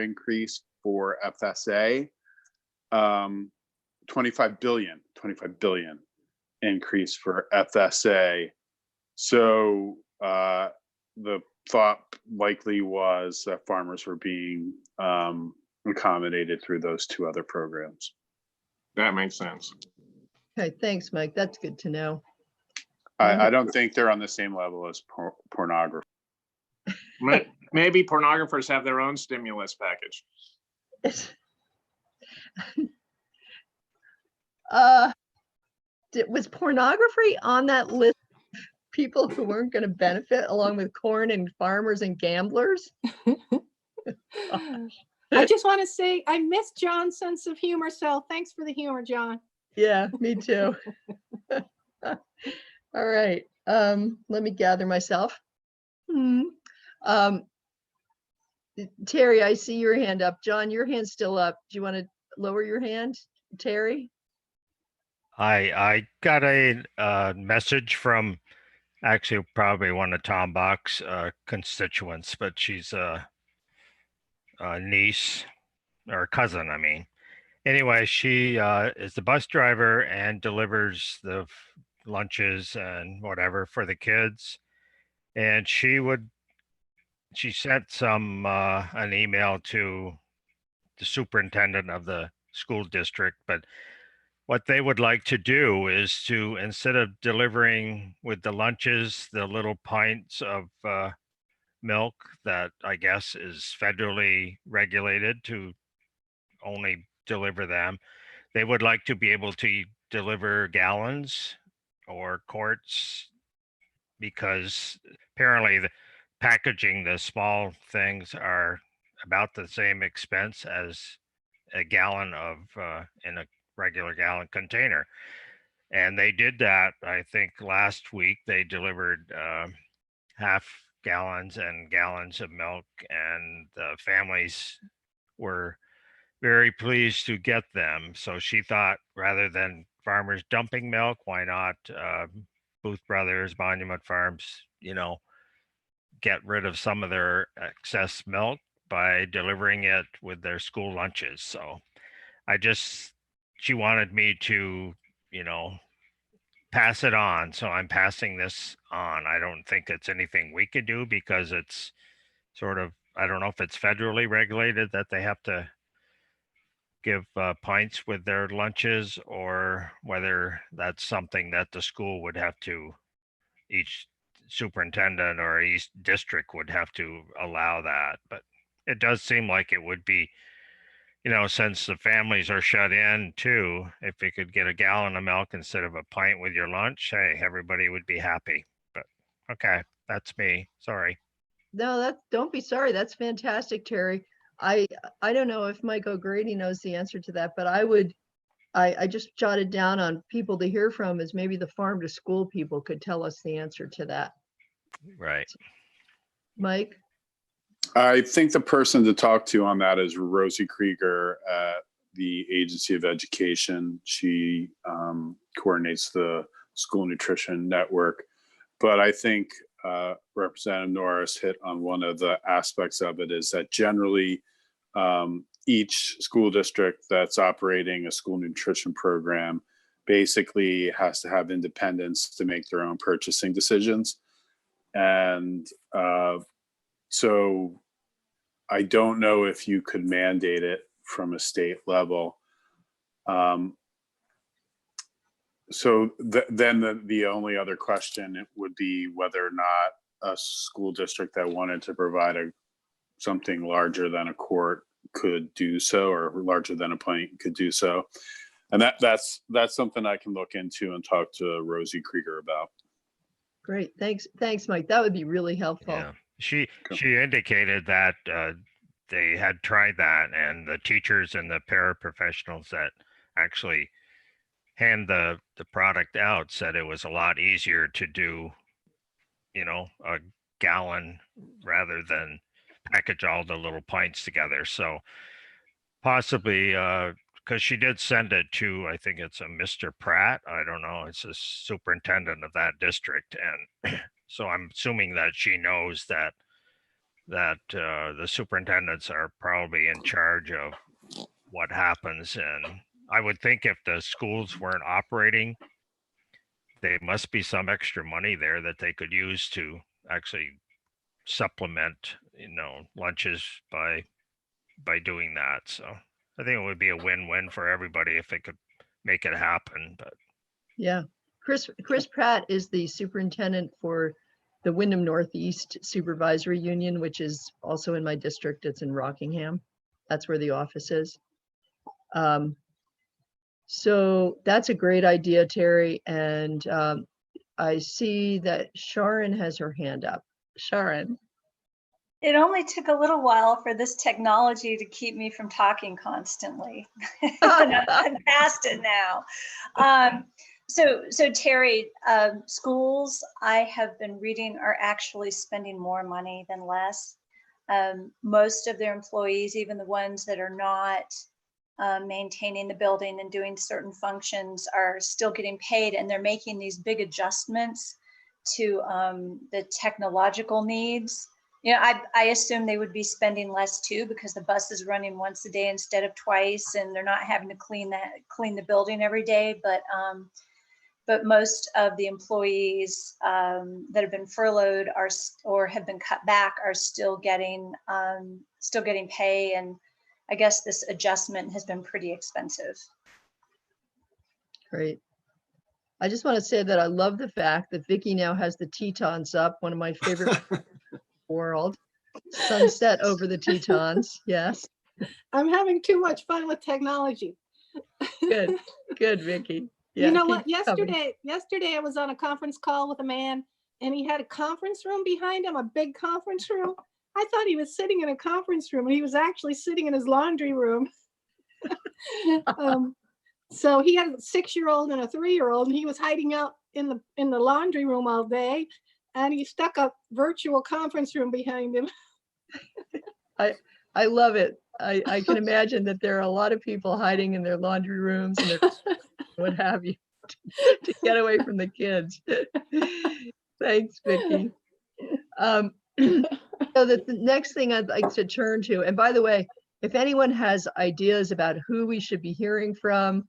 increase for FSA, 25 billion increase for FSA. So the thought likely was that farmers were being accommodated through those two other programs.
That makes sense.
Okay, thanks, Mike. That's good to know.
I don't think they're on the same level as pornography.
Maybe pornographers have their own stimulus package.
Was pornography on that list of people who weren't going to benefit along with corn and farmers and gamblers?
I just want to say I miss John's sense of humor, so thanks for the humor, John.
Yeah, me too. All right, let me gather myself. Terry, I see your hand up. John, your hand's still up. Do you want to lower your hand, Terry?
I got a message from actually probably one of Tom Bach's constituents, but she's a niece or cousin, I mean. Anyway, she is the bus driver and delivers the lunches and whatever for the kids. And she sent an email to the superintendent of the school district, but what they would like to do is to, instead of delivering with the lunches, the little pints of milk that I guess is federally regulated to only deliver them, they would like to be able to deliver gallons or quarts, because apparently the packaging, the small things are about the same expense as a gallon of in a regular gallon container. And they did that, I think last week. They delivered half gallons and gallons of milk, and the families were very pleased to get them. So she thought, rather than farmers dumping milk, why not Booth Brothers, Monument Farms, get rid of some of their excess milk by delivering it with their school lunches. So she wanted me to, pass it on. So I'm passing this on. I don't think it's anything we could do, because it's sort of, I don't know if it's federally regulated that they have to give pints with their lunches, or whether that's something that the school would have to, each superintendent or each district would have to allow that. But it does seem like it would be, since the families are shut in too, if you could get a gallon of milk instead of a pint with your lunch, hey, everybody would be happy. But okay, that's me. Sorry.
No, don't be sorry. That's fantastic, Terry. I don't know if Mike O'Grady knows the answer to that, but I just jotted down on people to hear from, as maybe the farm to school people could tell us the answer to that.
Right.
Mike?
I think the person to talk to on that is Rosie Krieger at the Agency of Education. She coordinates the school nutrition network. But I think Representative Norris hit on one of the aspects of it, is that generally each school district that's operating a school nutrition program basically has to have independence to make their own purchasing decisions. And so I don't know if you could mandate it from a state level. So then the only other question would be whether or not a school district that wanted to provide something larger than a quart could do so, or larger than a pint could do so. And that's something I can look into and talk to Rosie Krieger about.
Great. Thanks, Mike. That would be really helpful.
Yeah. She indicated that they had tried that, and the teachers and the paraprofessionals that actually hand the product out said it was a lot easier to do, a gallon rather than package all the little pints together. So possibly, because she did send it to, I think it's a Mr. Pratt. I don't know. It's a superintendent of that district. And so I'm assuming that she knows that the superintendents are probably in charge of what happens. And I would think if the schools weren't operating, there must be some extra money there that they could use to actually supplement, lunches by doing that. So I think it would be a win-win for everybody if they could make it happen. But
yeah, Chris Pratt is the superintendent for the Wyndham Northeast Supervisory Union, which is also in my district. It's in Rockingham. That's where the office is. So that's a great idea, Terry. And I see that Sharon has her hand up. Sharon.
It only took a little while for this technology to keep me from talking constantly. I'm past it now. So Terry, schools, I have been reading, are actually spending more money than less. Most of their employees, even the ones that are not maintaining the building and doing certain functions, are still getting paid, and they're making these big adjustments to the technological needs. You know, I assume they would be spending less too, because the bus is running once a day instead of twice, and they're not having to clean the building every day. But most of the employees that have been furloughed or have been cut back are still getting pay, and I guess this adjustment has been pretty expensive.
Great. I just want to say that I love the fact that Vicky now has the Tetons up, one of my favorite world. Sunset over the Tetons. Yes.
I'm having too much fun with technology.
Good. Good, Vicky. Yeah,
You know what?
keep coming.
Yesterday I was on a conference call with a man, and he had a conference room behind him, a big conference room. I thought he was sitting in a conference room, and he was actually sitting in his laundry room. So he had a 6-year-old and a 3-year-old, and he was hiding out in the laundry room all day, and he stuck a virtual conference room behind him.
I love it. I can imagine that there are a lot of people hiding in their laundry rooms and their what have you to get away from the kids. Thanks, Vicky. So the next thing I'd like to turn to, and by the way, if anyone has ideas about who we should be hearing from,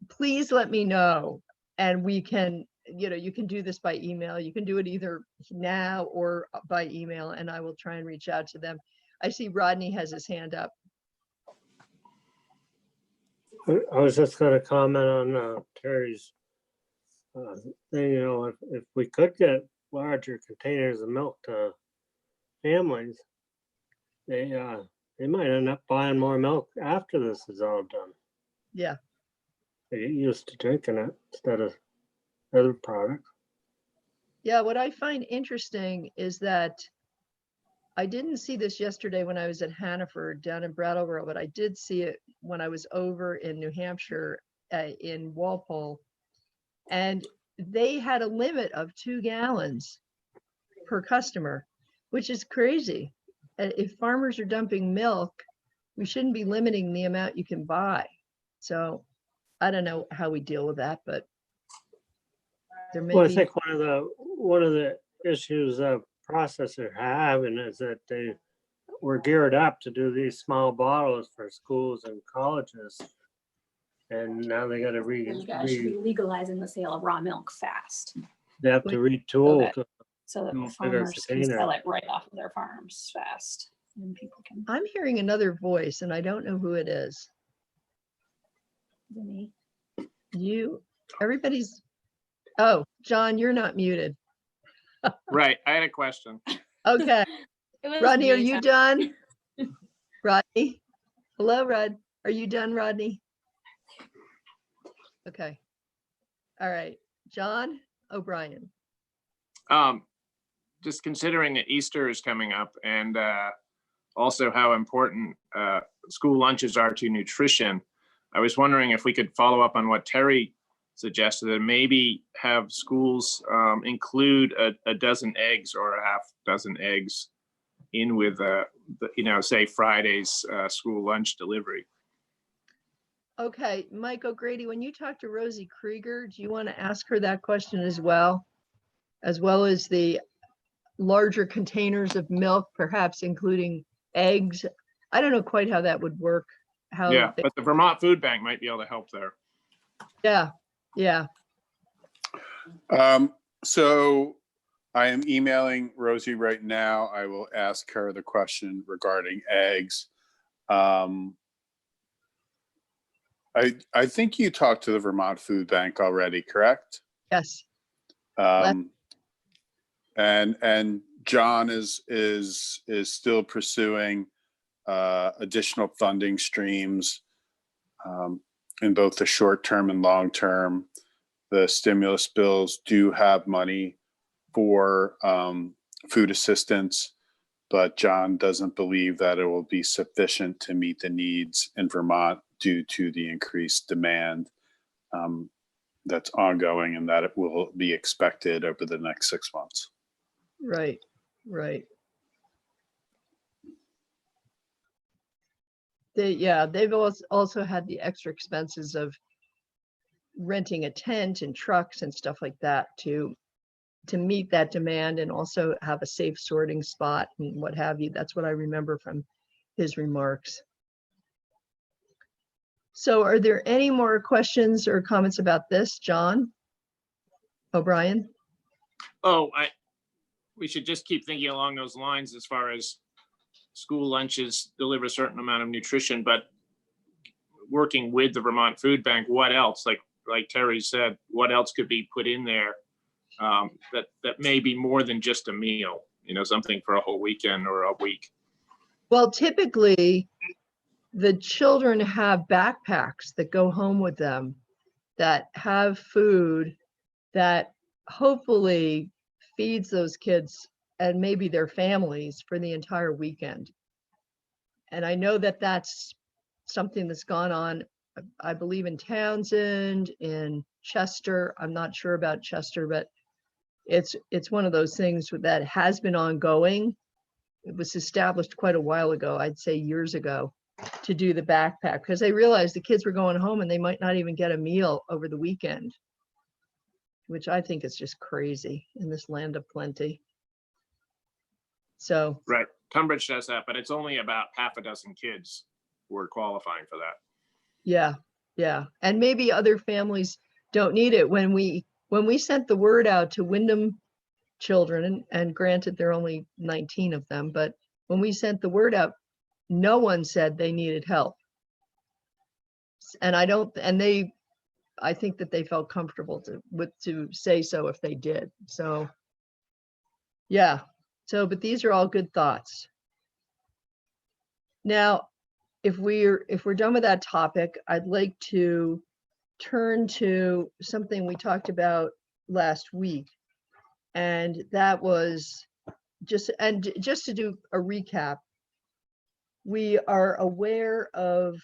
please let me know, and we can, you can do this by email. You can do it either now or by email, and I will try and reach out to them. I see Rodney has his hand up.
I was just going to comment on Terry's thing. You know, if we could get larger containers of milk to families, they might end up buying more milk after this is all done.
Yeah.
They get used to drinking it instead of other products.
Yeah, what I find interesting is that I didn't see this yesterday when I was at Hannaford down in Brattleboro, but I did see it when I was over in New Hampshire in Walpole. And they had a limit of 2 gallons per customer, which is crazy. If farmers are dumping milk, we shouldn't be limiting the amount you can buy. So I don't know how we deal with that, but there may
Well, I
be.
think one of the issues processors having is that they were geared up to do these small bottles for schools and colleges, and now they got to
You guys should be legalizing the sale of raw milk fast,
they have to retool to
so that
No,
the
bigger
farmers can
container.
sell it right off of their farms fast. And people can,
I'm hearing another voice and I don't know who it is.
me.
Everybody's, oh, John, you're not muted.
Right, I had a question.
Okay.
It was
Rodney, are
me,
you done? Rodney? Hello, Rod. Are you done, Rodney? Okay. All right. John O'Brien.
Just considering that Easter is coming up, and also how important school lunches are to nutrition, I was wondering if we could follow up on what Terry suggested, and maybe have schools include a dozen eggs or a half dozen eggs in with say Friday's school lunch delivery.
Okay, Mike O'Grady, when you talk to Rosie Krieger, do you want to ask her that question as well as the larger containers of milk, perhaps including eggs? I don't know quite how that would work.
But the Vermont Food Bank might be able to help there.
Yeah.
So I am emailing Rosie right now. I will ask her the question regarding eggs. I think you talked to the Vermont Food Bank already, correct?
Yes.
And John is still pursuing additional funding streams in both the short term and long term. The stimulus bills do have money for food assistance, but John doesn't believe that it will be sufficient to meet the needs in Vermont due to the increased demand that's ongoing and that it will be expected over the next 6 months.
Right. They've also had the extra expenses of renting a tent and trucks and stuff like that to to meet that demand and also have a safe sorting spot and what have you. That's what I remember from his remarks. So are there any more questions or comments about this, John O'Brien?
Oh, we should just keep thinking along those lines as far as school lunches deliver a certain amount of nutrition, but working with the Vermont Food Bank, what else? Like Terry said, what else could be put in there that may be more than just a meal, something for a whole weekend or a week?
Well, typically the children have backpacks that go home with them that have food that hopefully feeds those kids and maybe their families for the entire weekend. And I know that that's something that's gone on, I believe, in Townsend, in Chester. I'm not sure about Chester, but it's one of those things that has been ongoing. It was established quite a while ago, I'd say years ago, to do the backpack, because they realized the kids were going home and they might not even get a meal over the weekend, which I think is just crazy in this land of plenty. So
Right, Tunbridge does that, but it's only about half a dozen kids who are qualifying for that.
yeah, and maybe other families don't need it. When we sent the word out to Wyndham children, and granted there are only 19 of them, but when we sent the word out, no one said they needed help. And I think that they felt comfortable to say so if they did. So yeah, but these are all good thoughts. Now, if we're done with that topic, I'd like to turn to something we talked about last week. And that was just to do a recap, we are aware of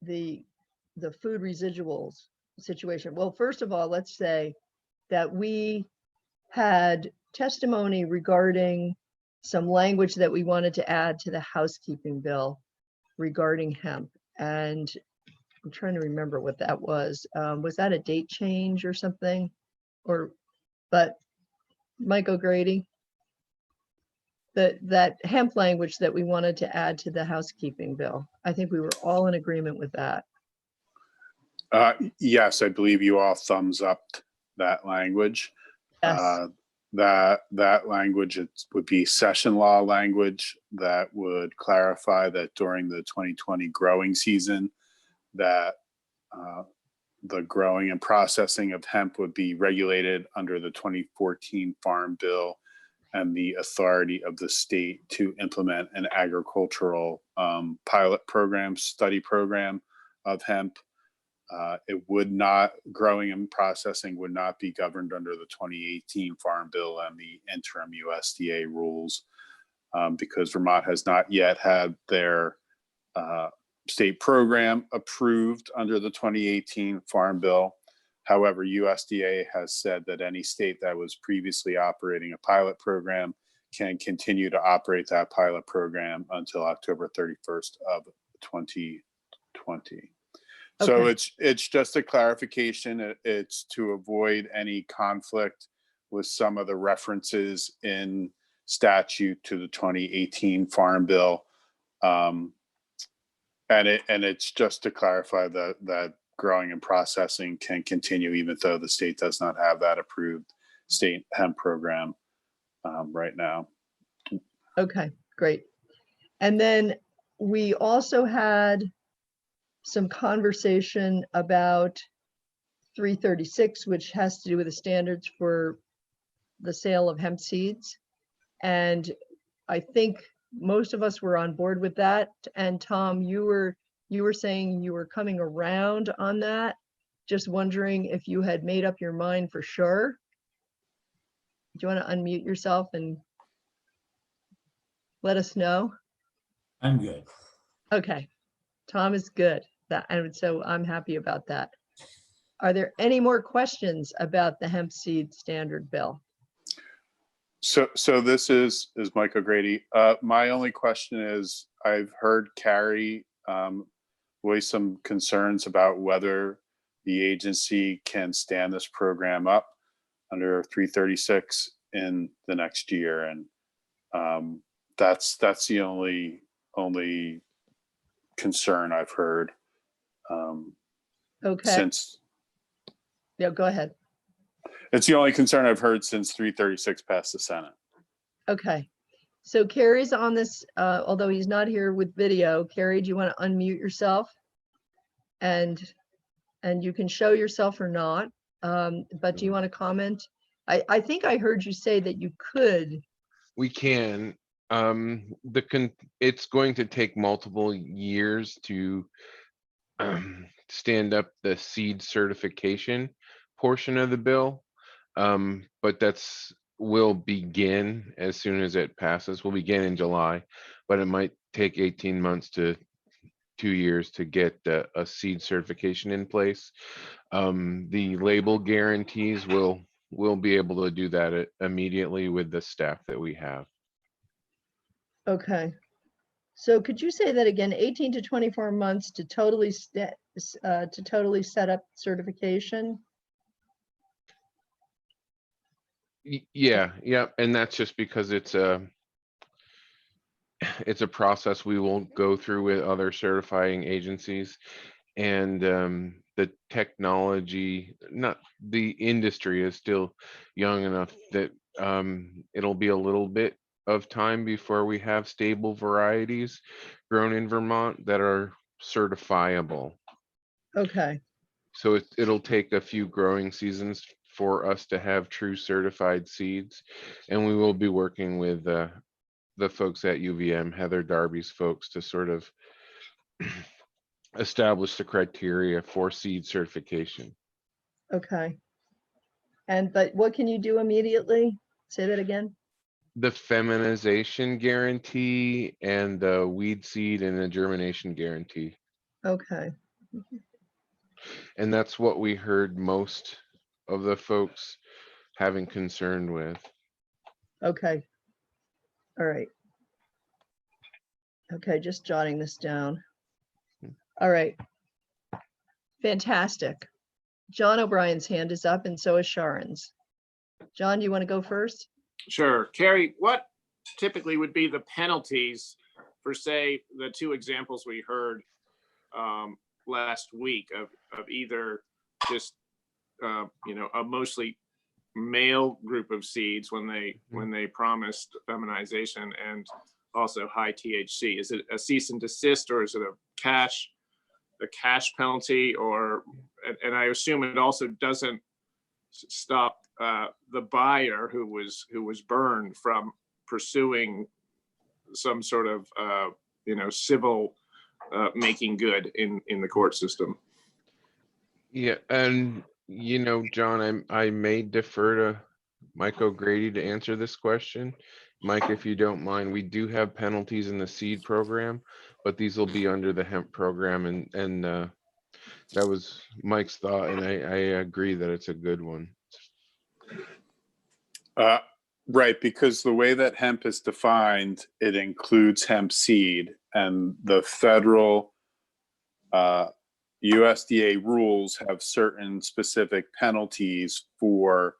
the food residuals situation. Well, first of all, let's say that we had testimony regarding some language that we wanted to add to the housekeeping bill regarding hemp. And I'm trying to remember what that was. Was that a date change or something? But Mike O'Grady, that hemp language that we wanted to add to the housekeeping bill. I think we were all in agreement with that.
Yes, I believe you all thumbs up that language.
Yes.
That language, it would be session law language that would clarify that during the 2020 growing season, that the growing and processing of hemp would be regulated under the 2014 Farm Bill and the authority of the state to implement an agricultural pilot program, study program of hemp. It would not, growing and processing would not be governed under the 2018 Farm Bill and the interim USDA rules because Vermont has not yet had their state program approved under the 2018 Farm Bill. However, USDA has said that any state that was previously operating a pilot program can continue to operate that pilot program until October 31st of 2020. So
Okay.
it's just a clarification. It's to avoid any conflict with some of the references in statute to the 2018 Farm Bill. And it's just to clarify that growing and processing can continue even though the state does not have that approved state hemp program right now.
Okay, great. And then we also had some conversation about 336, which has to do with the standards for the sale of hemp seeds. And I think most of us were on board with that. And Tom, you were saying you were coming around on that. Just wondering if you had made up your mind for sure. Do you want to unmute yourself and let us know?
I'm good.
Okay, Tom is good. And so I'm happy about that. Are there any more questions about the hemp seed standard bill?
So this is Mike O'Grady. My only question is, I've heard Carrie voice some concerns about whether the agency can stand this program up. under 336 in the next year. And that's the only concern I've heard
Okay,
since.
yeah, go ahead.
It's the only concern I've heard since 336 passed the Senate.
Okay, so Carrie's on this, although he's not here with video. Carrie, do you want to unmute yourself? And you can show yourself or not, but do you want to comment? I think I heard you say that you could.
We can. It's going to take multiple years to stand up the seed certification portion of the bill. But will begin as soon as it passes. Will begin in July, but it might take 18 months to 2 years to get a seed certification in place. The label guarantees will be able to do that immediately with the staff that we have.
Okay. So could you say that again, 18 to 24 months to totally set up certification?
Yeah, and that's just because it's a process we will go through with other certifying agencies, and the technology, not the industry, is still young enough that it'll be a little bit of time before we have stable varieties grown in Vermont that are certifiable.
Okay,
So it'll take a few growing seasons for us to have true certified seeds, and we will be working with the folks at UVM, Heather Darby's folks, to sort of establish the criteria for seed certification.
okay. But what can you do immediately? Say that again.
The feminization guarantee and the weed seed and the germination guarantee.
Okay,
And that's what we heard most of the folks having concern with.
okay. All right. Okay, just jotting this down. All right. Fantastic. John O'Brien's hand is up and so is Sharon's. John, do you want to go first?
Sure. Carrie, what typically would be the penalties for, say, the two examples we heard last week of either just a mostly male group of seeds when they promised feminization and also high THC? Is it a cease and desist, or is it a cash penalty? Or and I assume it also doesn't stop the buyer who was burned from pursuing some sort of civil making good in the court system.
Yeah, and John, I may defer to Mike O'Grady to answer this question. Mike, if you don't mind, we do have penalties in the seed program, but these will be under the hemp program, and that was Mike's thought, and I agree that it's a good one.
Right, because the way that hemp is defined, it includes hemp seed, and the federal USDA rules have certain specific penalties for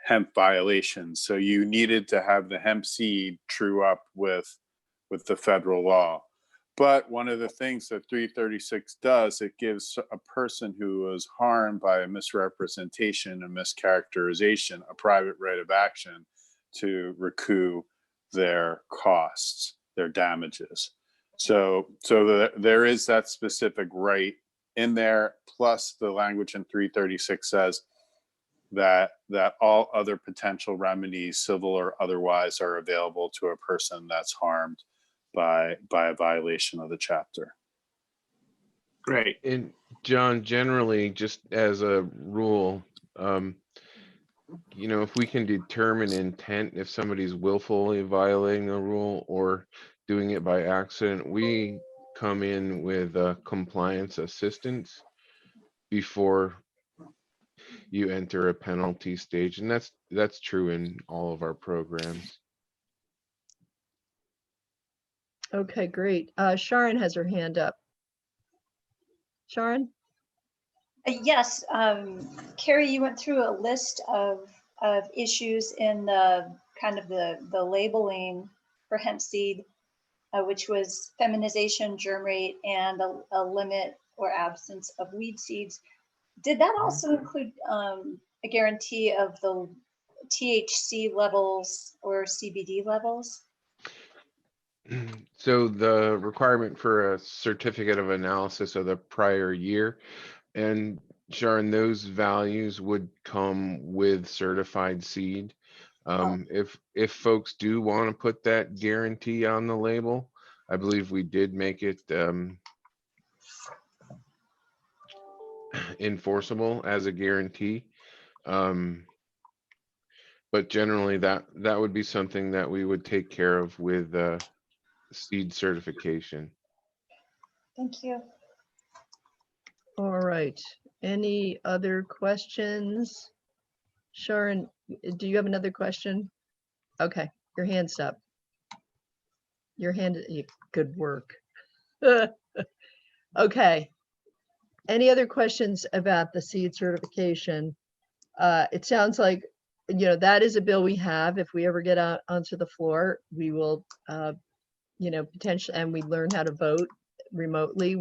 hemp violations. So you needed to have the hemp seed true up with the federal law. But one of the things that 336 does, it gives a person who was harmed by a misrepresentation, a mischaracterization, a private right of action to recoup their costs, their damages. So there is that specific right in there, plus the language in 336 says that all other potential remedies, civil or otherwise, are available to a person that's harmed by a violation of the chapter.
Great.
And John, generally, just as a rule, if we can determine intent, if somebody's willfully violating a rule or doing it by accident, we come in with compliance assistance before you enter a penalty stage, and that's true in all of our programs.
Okay, great. Sharon has her hand up. Sharon?
Yes, Carrie, you went through a list of issues in the kind of the labeling for hemp seed, which was feminization, germ rate, and a limit or absence of weed seeds. Did that also include a guarantee of the THC levels or CBD levels?
So the requirement for a certificate of analysis of the prior year, and Sharon, those values would come with certified seed. If folks do want to put that guarantee on the label, I believe we did make it enforceable as a guarantee. But generally that would be something that we would take care of with seed certification.
Thank you.
All right. Any other questions? Sharon, do you have another question? Okay, your hand's up. Your hand, good work. Okay. Any other questions about the seed certification? It sounds like, you know, that is a bill we have. If we ever get out onto the floor, we will, you know, potentially, and we learn how to vote remotely.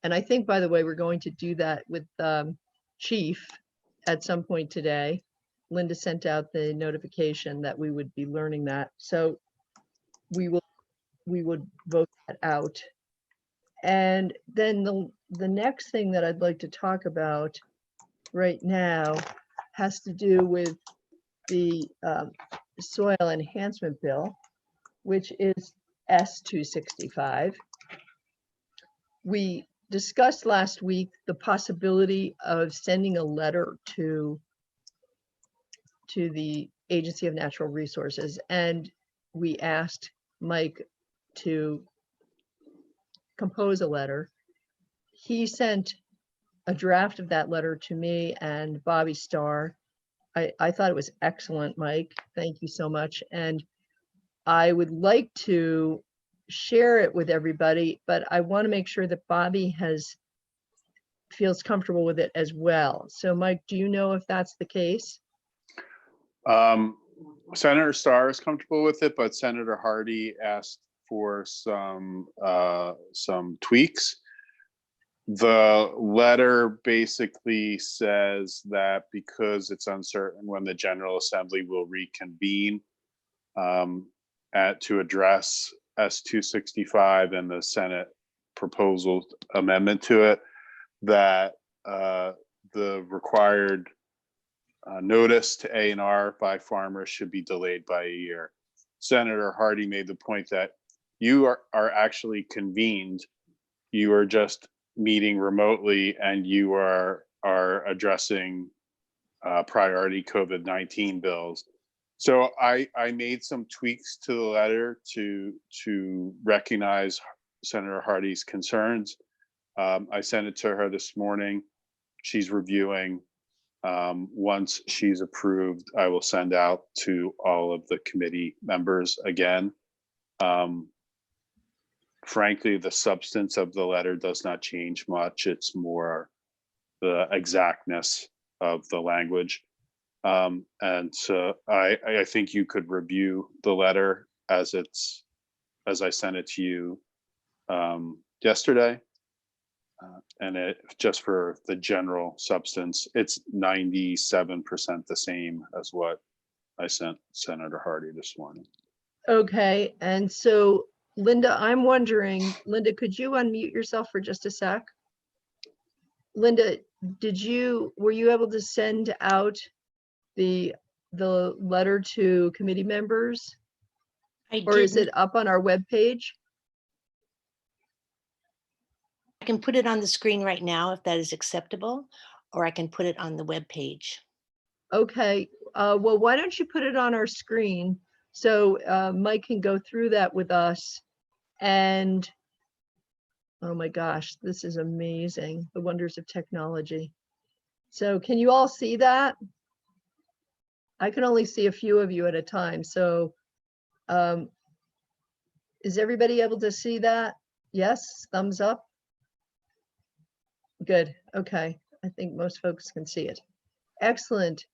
And I think, by the way, we're going to do that with Chief at some point today. Linda sent out the notification that we would be learning that. So we would vote that out. And then the next thing that I'd like to talk about right now has to do with the soil enhancement bill, which is S-265. We discussed last week the possibility of sending a letter to the Agency of Natural Resources, and we asked Mike to compose a letter. He sent a draft of that letter to me and Bobby Starr. I thought it was excellent, Mike. Thank you so much. And I would like to share it with everybody, but I want to make sure that Bobby feels comfortable with it as well. So Mike, do you know if that's the case?
Senator Starr is comfortable with it, but Senator Hardy asked for some tweaks. The letter basically says that because it's uncertain when the General Assembly will reconvene to address S-265 and the Senate proposal amendment to it, that the required notice to A&R by farmers should be delayed by a year. Senator Hardy made the point that you are actually convened. You are just meeting remotely, and you are addressing priority COVID-19 bills. So I made some tweaks to the letter to recognize Senator Hardy's concerns. I sent it to her this morning. She's reviewing. Once she's approved, I will send out to all of the committee members again. Frankly, the substance of the letter does not change much. It's more the exactness of the language. And so I think you could review the letter as I sent it to you yesterday. And it just for the general substance, it's 97% the same as what I sent Senator Hardy this morning.
Okay, and so Linda, I'm wondering, Linda, could you unmute yourself for just a sec? Linda, were you able to send out the letter to committee members? Or is it up on our webpage?
I can put it on the screen right now if that is acceptable, or I can put it on the webpage.
Okay, well, why don't you put it on our screen so Mike can go through that with us. And oh my gosh, this is amazing, the wonders of technology. So can you all see that? I can only see a few of you at a time. So is everybody able to see that? Yes, thumbs up. Good, okay. I think most folks can see it. Excellent.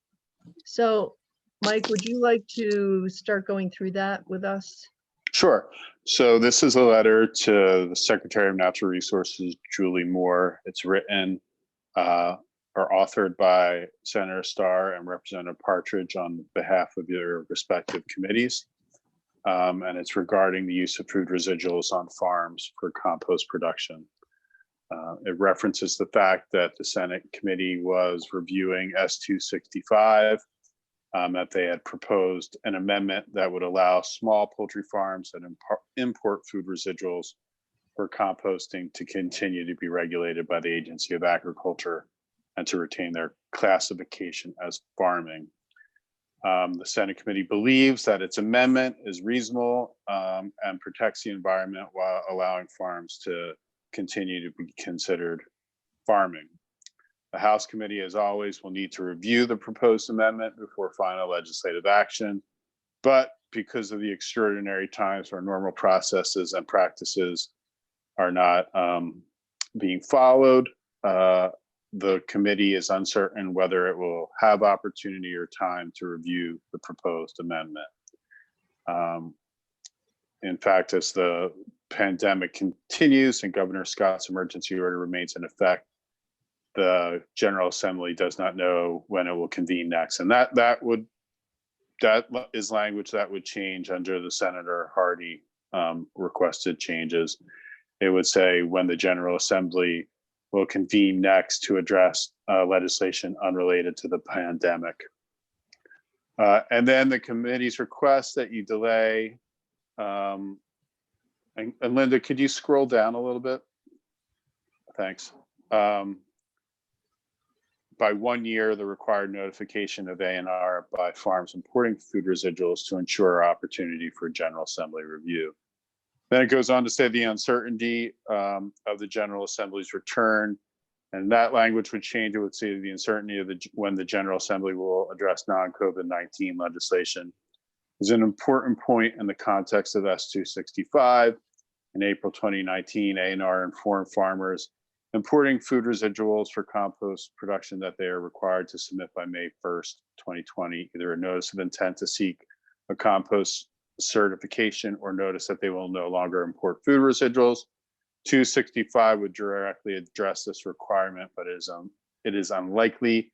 So, Mike, would you like to start going through that with us?
Sure. So this is a letter to the Secretary of Natural Resources, Julie Moore. It's written or authored by Senator Starr and Representative Partridge on behalf of your respective committees. And it's regarding the use of food residuals on farms for compost production. It references the fact that the Senate committee was reviewing S-265, that they had proposed an amendment that would allow small poultry farms that import food residuals for composting to continue to be regulated by the Agency of Agriculture and to retain their classification as farming. The Senate committee believes that its amendment is reasonable and protects the environment while allowing farms to continue to be considered farming. The House committee, as always, will need to review the proposed amendment before final legislative action. But because of the extraordinary times where normal processes and practices are not being followed, the committee is uncertain whether it will have opportunity or time to review the proposed amendment. In fact, as the pandemic continues and Governor Scott's emergency order remains in effect, the General Assembly does not know when it will convene next. And that is language that would change under the Senator Hardy requested changes. It would say when the General Assembly will convene next to address legislation unrelated to the pandemic. And then the committee's request that you delay, and Linda, could you scroll down a little bit? Thanks. By 1 year, the required notification of A&R by farms importing food residuals to ensure opportunity for General Assembly review. Then it goes on to say the uncertainty of the General Assembly's return, and that language would change. It would say the uncertainty of when the General Assembly will address non-COVID-19 legislation is an important point in the context of S-265. In April 2019, A&R informed farmers importing food residuals for compost production that they are required to submit by May 1st, 2020, either a notice of intent to seek a compost certification or notice that they will no longer import food residuals. 265 would directly address this requirement, but it is unlikely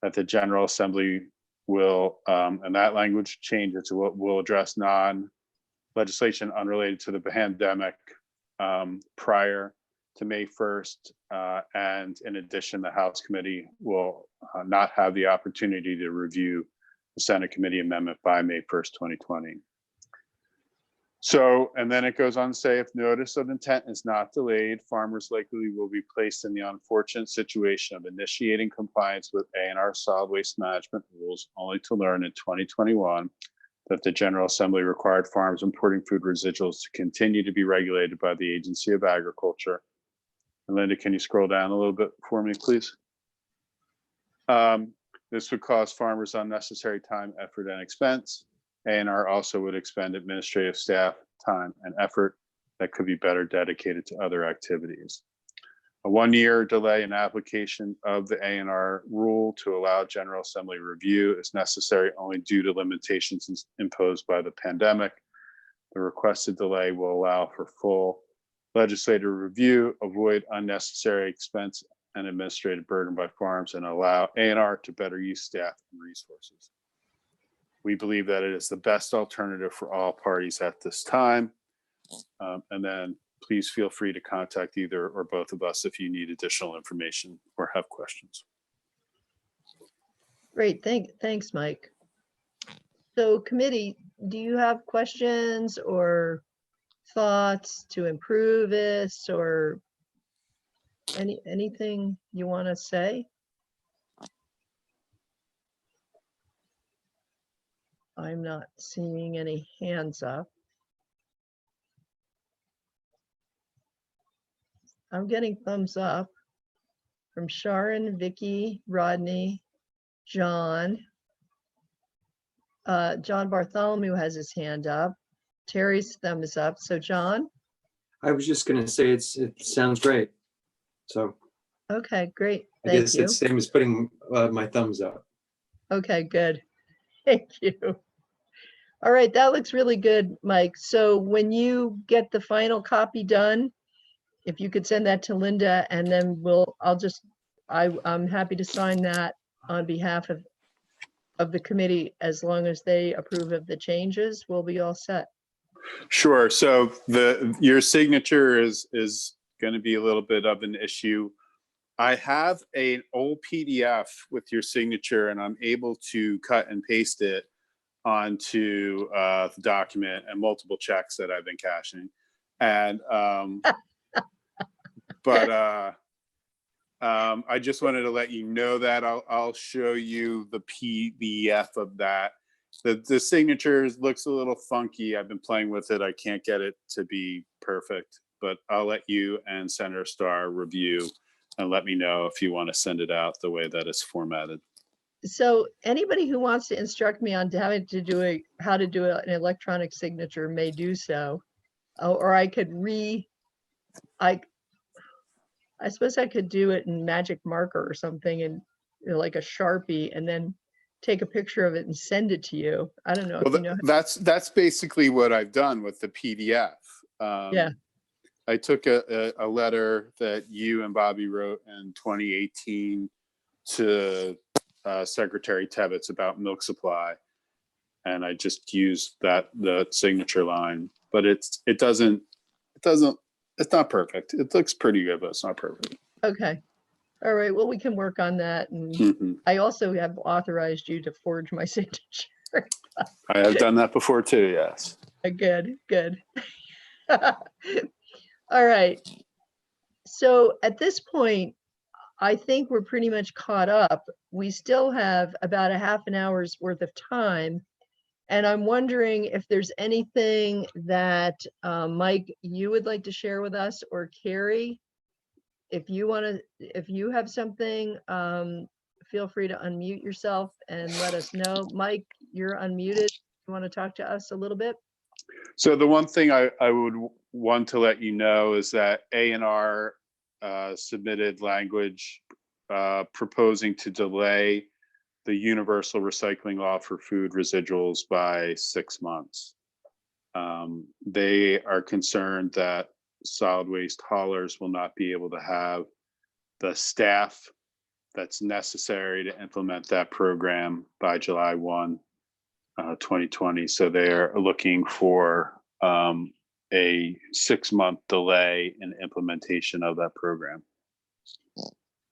that the General Assembly will, and that language changes to what will address non-legislation unrelated to the pandemic prior to May 1st. And in addition, the House committee will not have the opportunity to review the Senate committee amendment by May 1st, 2020. So, and then it goes on to say, if notice of intent is not delayed, farmers likely will be placed in the unfortunate situation of initiating compliance with A&R solid waste management rules, only to learn in 2021 that the General Assembly required farms importing food residuals to continue to be regulated by the Agency of Agriculture. And Linda, can you scroll down a little bit for me, please? This would cause farmers unnecessary time, effort, and expense. A&R also would expend administrative staff time and effort that could be better dedicated to other activities. A 1-year delay in application of the A&R rule to allow General Assembly review is necessary only due to limitations imposed by the pandemic. The requested delay will allow for full legislative review, avoid unnecessary expense and administrative burden by farms, and allow A&R to better use staff and resources. We believe that it is the best alternative for all parties at this time. And then please feel free to contact either or both of us if you need additional information or have questions.
Great, thanks, Mike. So committee, do you have questions or thoughts to improve this or anything you want to say? I'm not seeing any hands up. I'm getting thumbs up from Sharon, Vicky, Rodney, John. John Bartholomew has his hand up. Terry's thumb is up. So John?
I was just going to say it sounds great. So
Okay, great.
I
Thank
guess
you.
it's same as putting my thumbs up.
Okay, good. Thank you. All right, that looks really good, Mike. So when you get the final copy done, if you could send that to Linda, and then I'm happy to sign that on behalf of the committee. As long as they approve of the changes, we'll be all set.
Sure. So your signature is going to be a little bit of an issue. I have an old PDF with your signature, and I'm able to cut and paste it onto the document and multiple checks that I've been cashing. And I just wanted to let you know that I'll show you the PDF of that. The signature looks a little funky. I've been playing with it. I can't get it to be perfect, but I'll let you and Senator Starr review and let me know if you want to send it out the way that it's formatted.
So anybody who wants to instruct me on how to do an electronic signature may do so, or I could I suppose I could do it in magic marker or something, and like a Sharpie, and then take a picture of it and send it to you. I don't know if you know.
That's basically what I've done with the PDF.
Yeah.
I took a letter that you and Bobby wrote in 2018 to Secretary Tebbets about milk supply, and I just used the signature line. But it's not perfect. It looks pretty good, but it's not perfect.
Okay. All right. Well, we can work on that. And I also have authorized you to forge my signature.
I have done that before too. Yes.
Good. Good. All right. So at this point, I think we're pretty much caught up. We still have about a half an hour's worth of time. And I'm wondering if there's anything that Mike, you would like to share with us, or Carrie, if you have something, feel free to unmute yourself and let us know. Mike, you're unmuted. You want to talk to us a little bit?
So the one thing I would want to let you know is that A&R submitted language proposing to delay the universal recycling law for food residuals by 6 months. They are concerned that solid waste haulers will not be able to have the staff that's necessary to implement that program by July 1, 2020. So they're looking for a 6-month delay in implementation of that program.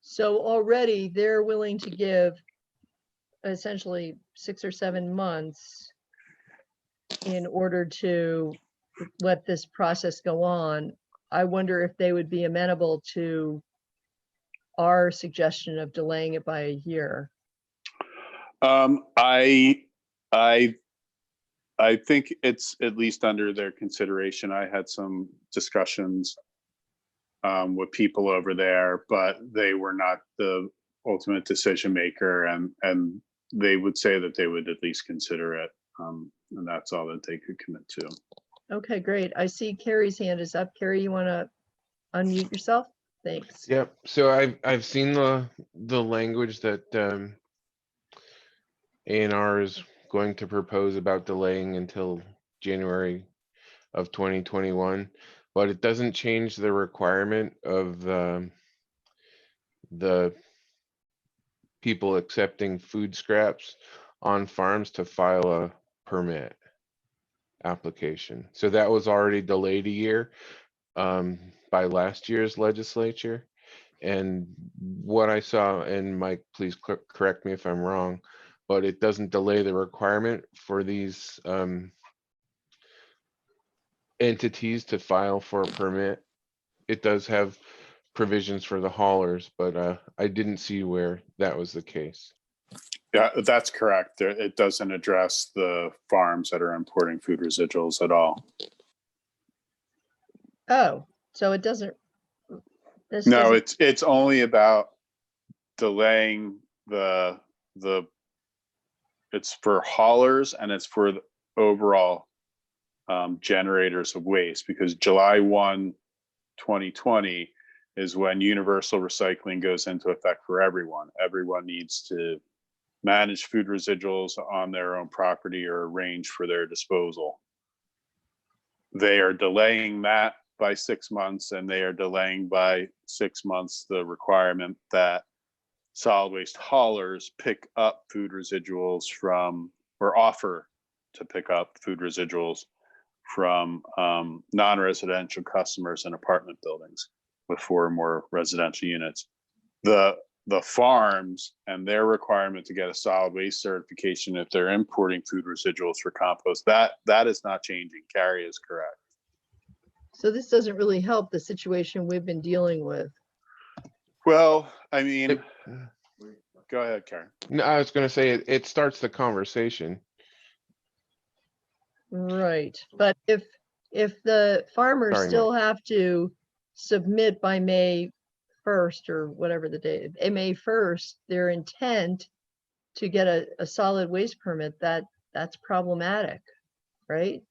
So already they're willing to give essentially 6 or 7 months in order to let this process go on. I wonder if they would be amenable to our suggestion of delaying it by a year.
I think it's at least under their consideration. I had some discussions with people over there, but they were not the ultimate decision maker, and they would say that they would at least consider it, and that's all that they could commit to.
Okay, great. I see Carrie's hand is up. Carrie, you want to unmute yourself? Thanks.
Yep. So I've seen the language that A&R is going to propose about delaying until January of 2021, but it doesn't change the requirement of the people accepting food scraps on farms to file a permit application. So that was already delayed a year by last year's legislature. And what I saw, and Mike, please correct me if I'm wrong, but it doesn't delay the requirement for these entities to file for a permit. It does have provisions for the haulers, but I didn't see where that was the case.
Yeah, that's correct. It doesn't address the farms that are importing food residuals at all.
Oh, so it doesn't.
No, it's only about delaying it's for haulers, and it's for the overall generators of waste, because July 1, 2020 is when universal recycling goes into effect for everyone. Everyone needs to manage food residuals on their own property or arrange for their disposal. They are delaying that by 6 months, and they are delaying by 6 months the requirement that solid waste haulers pick up food residuals from, or offer to pick up food residuals from non-residential customers in apartment buildings with 4 or more residential units. The farms and their requirement to get a solid waste certification if they're importing food residuals for compost, that is not changing. Carrie is correct.
So this doesn't really help the situation we've been dealing with.
Well, I mean, go ahead, Karen.
No, I was gonna say it starts the conversation.
Right, but if the farmers
Sorry,
still have to submit by May 1st or whatever the date, May 1st, their intent to get a solid waste permit, that's problematic, right?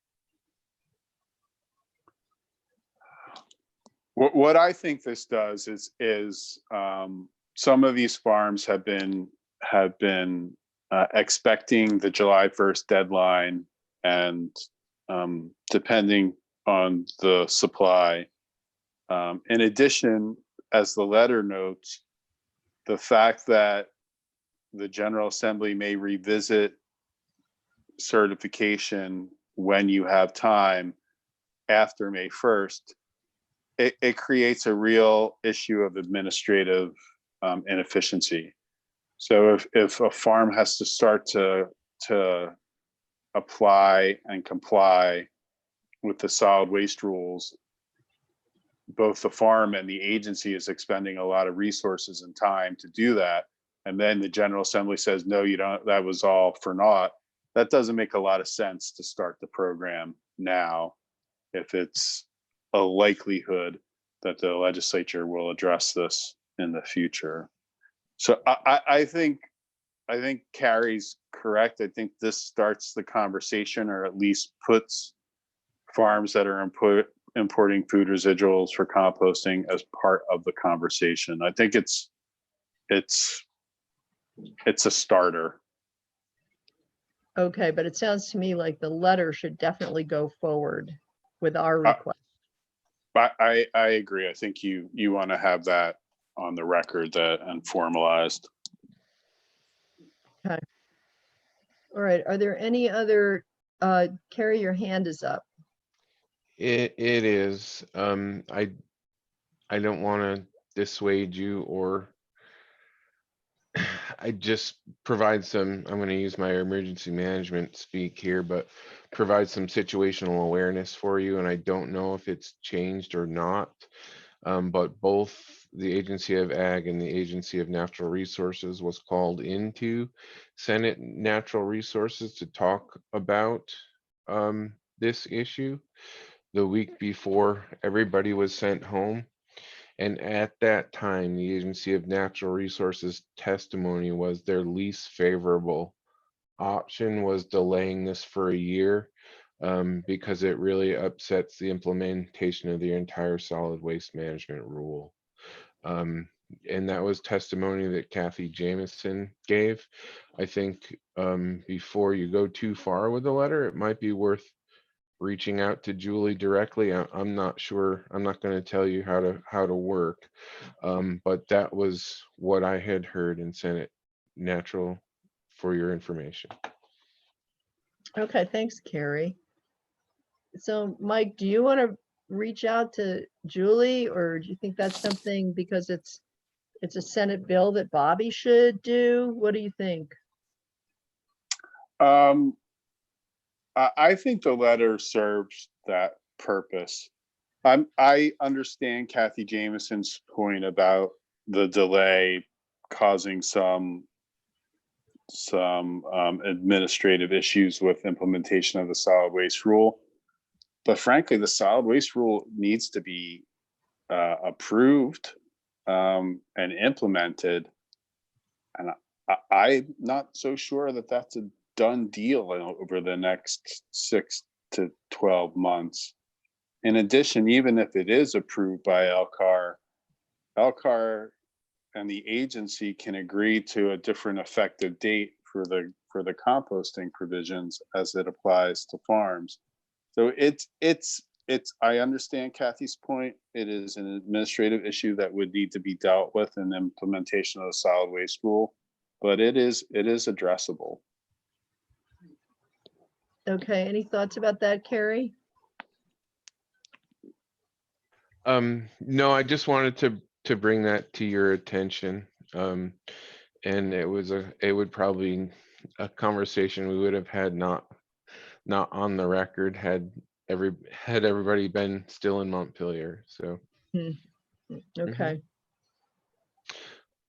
What I think this does is some of these farms have been expecting the July 1st deadline, and depending on the supply. In addition, as the letter notes, the fact that the General Assembly may revisit certification when you have time after May 1st, it creates a real issue of administrative inefficiency. So if a farm has to start to apply and comply with the solid waste rules, both the farm and the agency is expending a lot of resources and time to do that. And then the General Assembly says, no, you don't, that was all for naught. That doesn't make a lot of sense to start the program now, if it's a likelihood that the legislature will address this in the future. So I think Carrie's correct. I think this starts the conversation, or at least puts farms that are importing food residuals for composting as part of the conversation. I think it's a starter.
Okay, but it sounds to me like the letter should definitely go forward with our request.
I agree. I think you want to have that on the record and formalized.
Okay. All right. Are there any other, Carrie, your hand is up.
It is. I don't want to dissuade you, or I just provide some, I'm going to use my emergency management speak here, but provide some situational awareness for you. And I don't know if it's changed or not, but both the Agency of Ag and the Agency of Natural Resources was called into Senate Natural Resources to talk about this issue the week before everybody was sent home. And at that time, the Agency of Natural Resources testimony was their least favorable option was delaying this for a year, because it really upsets the implementation of the entire solid waste management rule. And that was testimony that Kathy Jamison gave. I think before you go too far with the letter, it might be worth reaching out to Julie directly. I'm not sure. I'm not going to tell you how to work, but that was what I had heard in Senate Natural for your information.
Okay, thanks, Carrie. So Mike, do you want to reach out to Julie, or do you think that's something, because it's a Senate bill, that Bobby should do? What do you think?
I think the letter serves that purpose. I understand Kathy Jamison's point about the delay causing some administrative issues with implementation of the solid waste rule. But frankly, the solid waste rule needs to be approved and implemented. And I'm not so sure that that's a done deal over the next 6 to 12 months. In addition, even if it is approved by LCAR, Elcar and the agency can agree to a different effective date for the composting provisions as it applies to farms. So I understand Kathy's point. It is an administrative issue that would need to be dealt with in the implementation of the solid waste rule, but it is addressable.
Okay, any thoughts about that, Carrie?
No, I just wanted to bring that to your attention. And it would probably a conversation we would have had not on the record had everybody been still in Montpelier. So
Okay.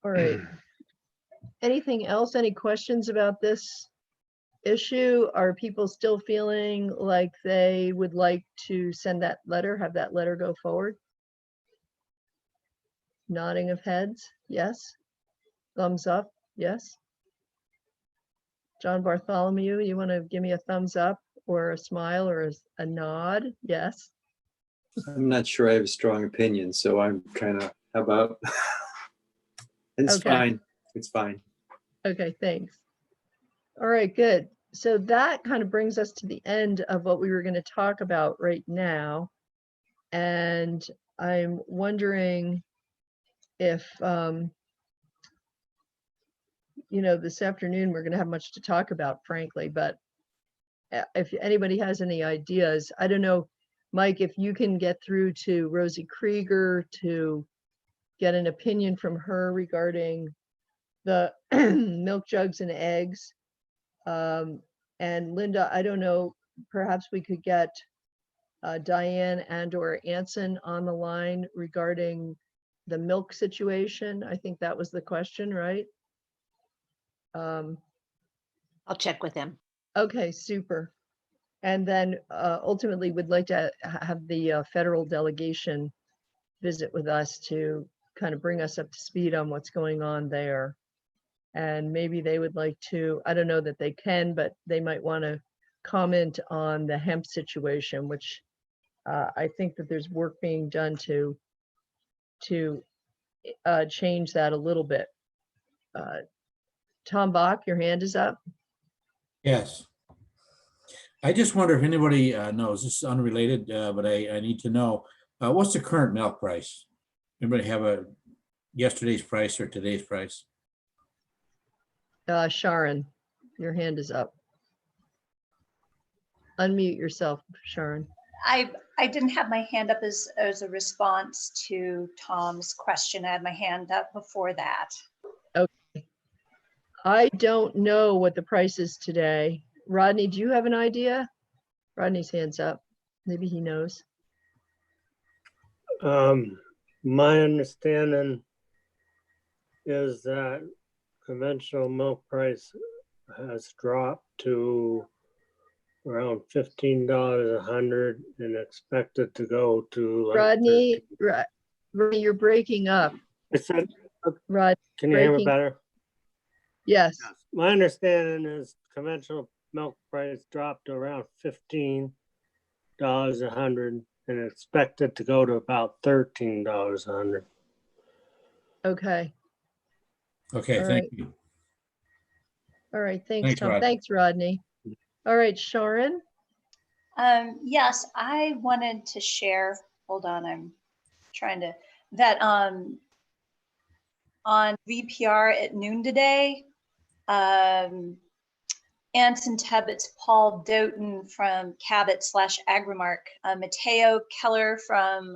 All right. Anything else? Any questions about this issue? Are people still feeling like they would like to send that letter, have that letter go forward? Nodding of heads, yes. Thumbs up, yes. John Bartholomew, you want to give me a thumbs up or a smile or a nod? Yes.
I'm not sure I have a strong opinion, so I'm kind of, how about? It's
Okay.
fine. It's fine.
Okay, thanks. All right, good. So that kind of brings us to the end of what we were going to talk about right now. And I'm wondering if, this afternoon, we're going to have much to talk about, frankly, but if anybody has any ideas, I don't know, Mike, if you can get through to Rosie Krieger to get an opinion from her regarding the milk jugs and eggs. And Linda, I don't know, perhaps we could get Diane and/or Anson on the line regarding the milk situation. I think that was the question, right?
I'll check with him.
Okay, super. And then ultimately we'd like to have the federal delegation visit with us to kind of bring us up to speed on what's going on there. And maybe they would like to, I don't know that they can, but they might want to comment on the hemp situation, which I think that there's work being done to change that a little bit. Tom Bach, your hand is up.
Yes. I just wonder if anybody knows, this is unrelated, but I need to know, what's the current milk price? Anybody have a yesterday's price or today's price?
Sharon, your hand is up. Unmute yourself, Sharon.
I didn't have my hand up as a response to Tom's question. I had my hand up before that.
Okay. I don't know what the price is today. Rodney, do you have an idea? Rodney's hand's up. Maybe he knows.
My understanding is that conventional milk price has dropped to around $15 a hundred and expected to go to like
Rodney, Rodney, you're breaking up.
I said,
Rod,
can you hear me
breaking-
better?
Yes.
My understanding is conventional milk price dropped to around $15 a hundred and expected to go to about $13 a hundred.
Okay.
Okay,
All
thank
right.
you.
All right. Thanks,
Thanks,
Tom.
Rodney.
Thanks, Rodney. All right, Sharon.
Yes, I wanted to share, hold on, I'm trying to, that on VPR at noon today, Anson Tebbett's Paul Doughton from Cabot/Agrimark, Mateo Keller from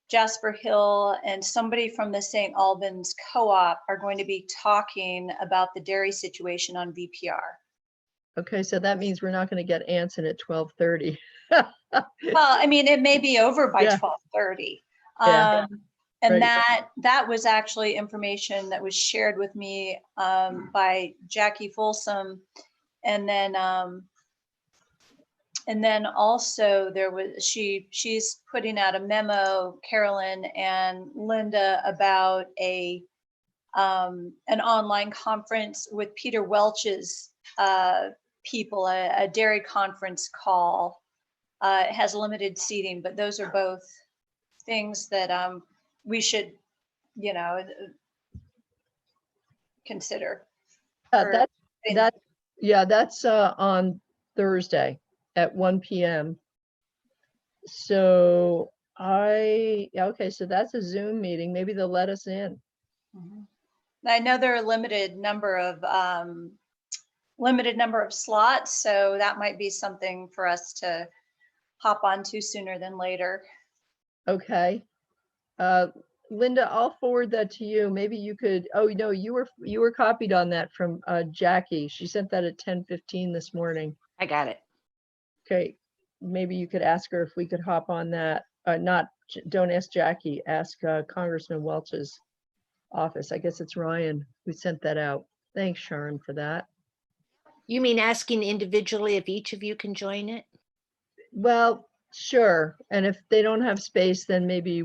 Jasper Hill, and somebody from the St. Albans Co-op are going to be talking about the dairy situation on VPR.
Okay, so that means we're not going to get Anson at 12:30.
Well, I mean, it may be over by
Yeah.
12:30.
Yeah.
And
Right.
that was actually information that was shared with me by Jackie Folsom. And then also there was, she's putting out a memo, Carolyn and Linda, about an online conference with Peter Welch's people, a dairy conference call. It has limited seating, but those are both things that we should, you know, consider. or
That's,
think-
that, yeah, that's on Thursday at 1 PM. So yeah, okay, so that's a Zoom meeting. Maybe they'll let us in.
Mhm. I know there are limited number of slots, so that might be something for us to hop onto sooner than later.
Okay. Linda, I'll forward that to you. Maybe you could, oh, no, you were copied on that from Jackie. She sent that at 10:15 this morning.
I got it.
Okay, maybe you could ask her if we could hop on that. Don't ask Jackie, ask Congressman Welch's office. I guess it's Ryan who sent that out. Thanks, Sharon, for that.
You mean asking individually if each of you can join it?
Well, sure. And if they don't have space, then maybe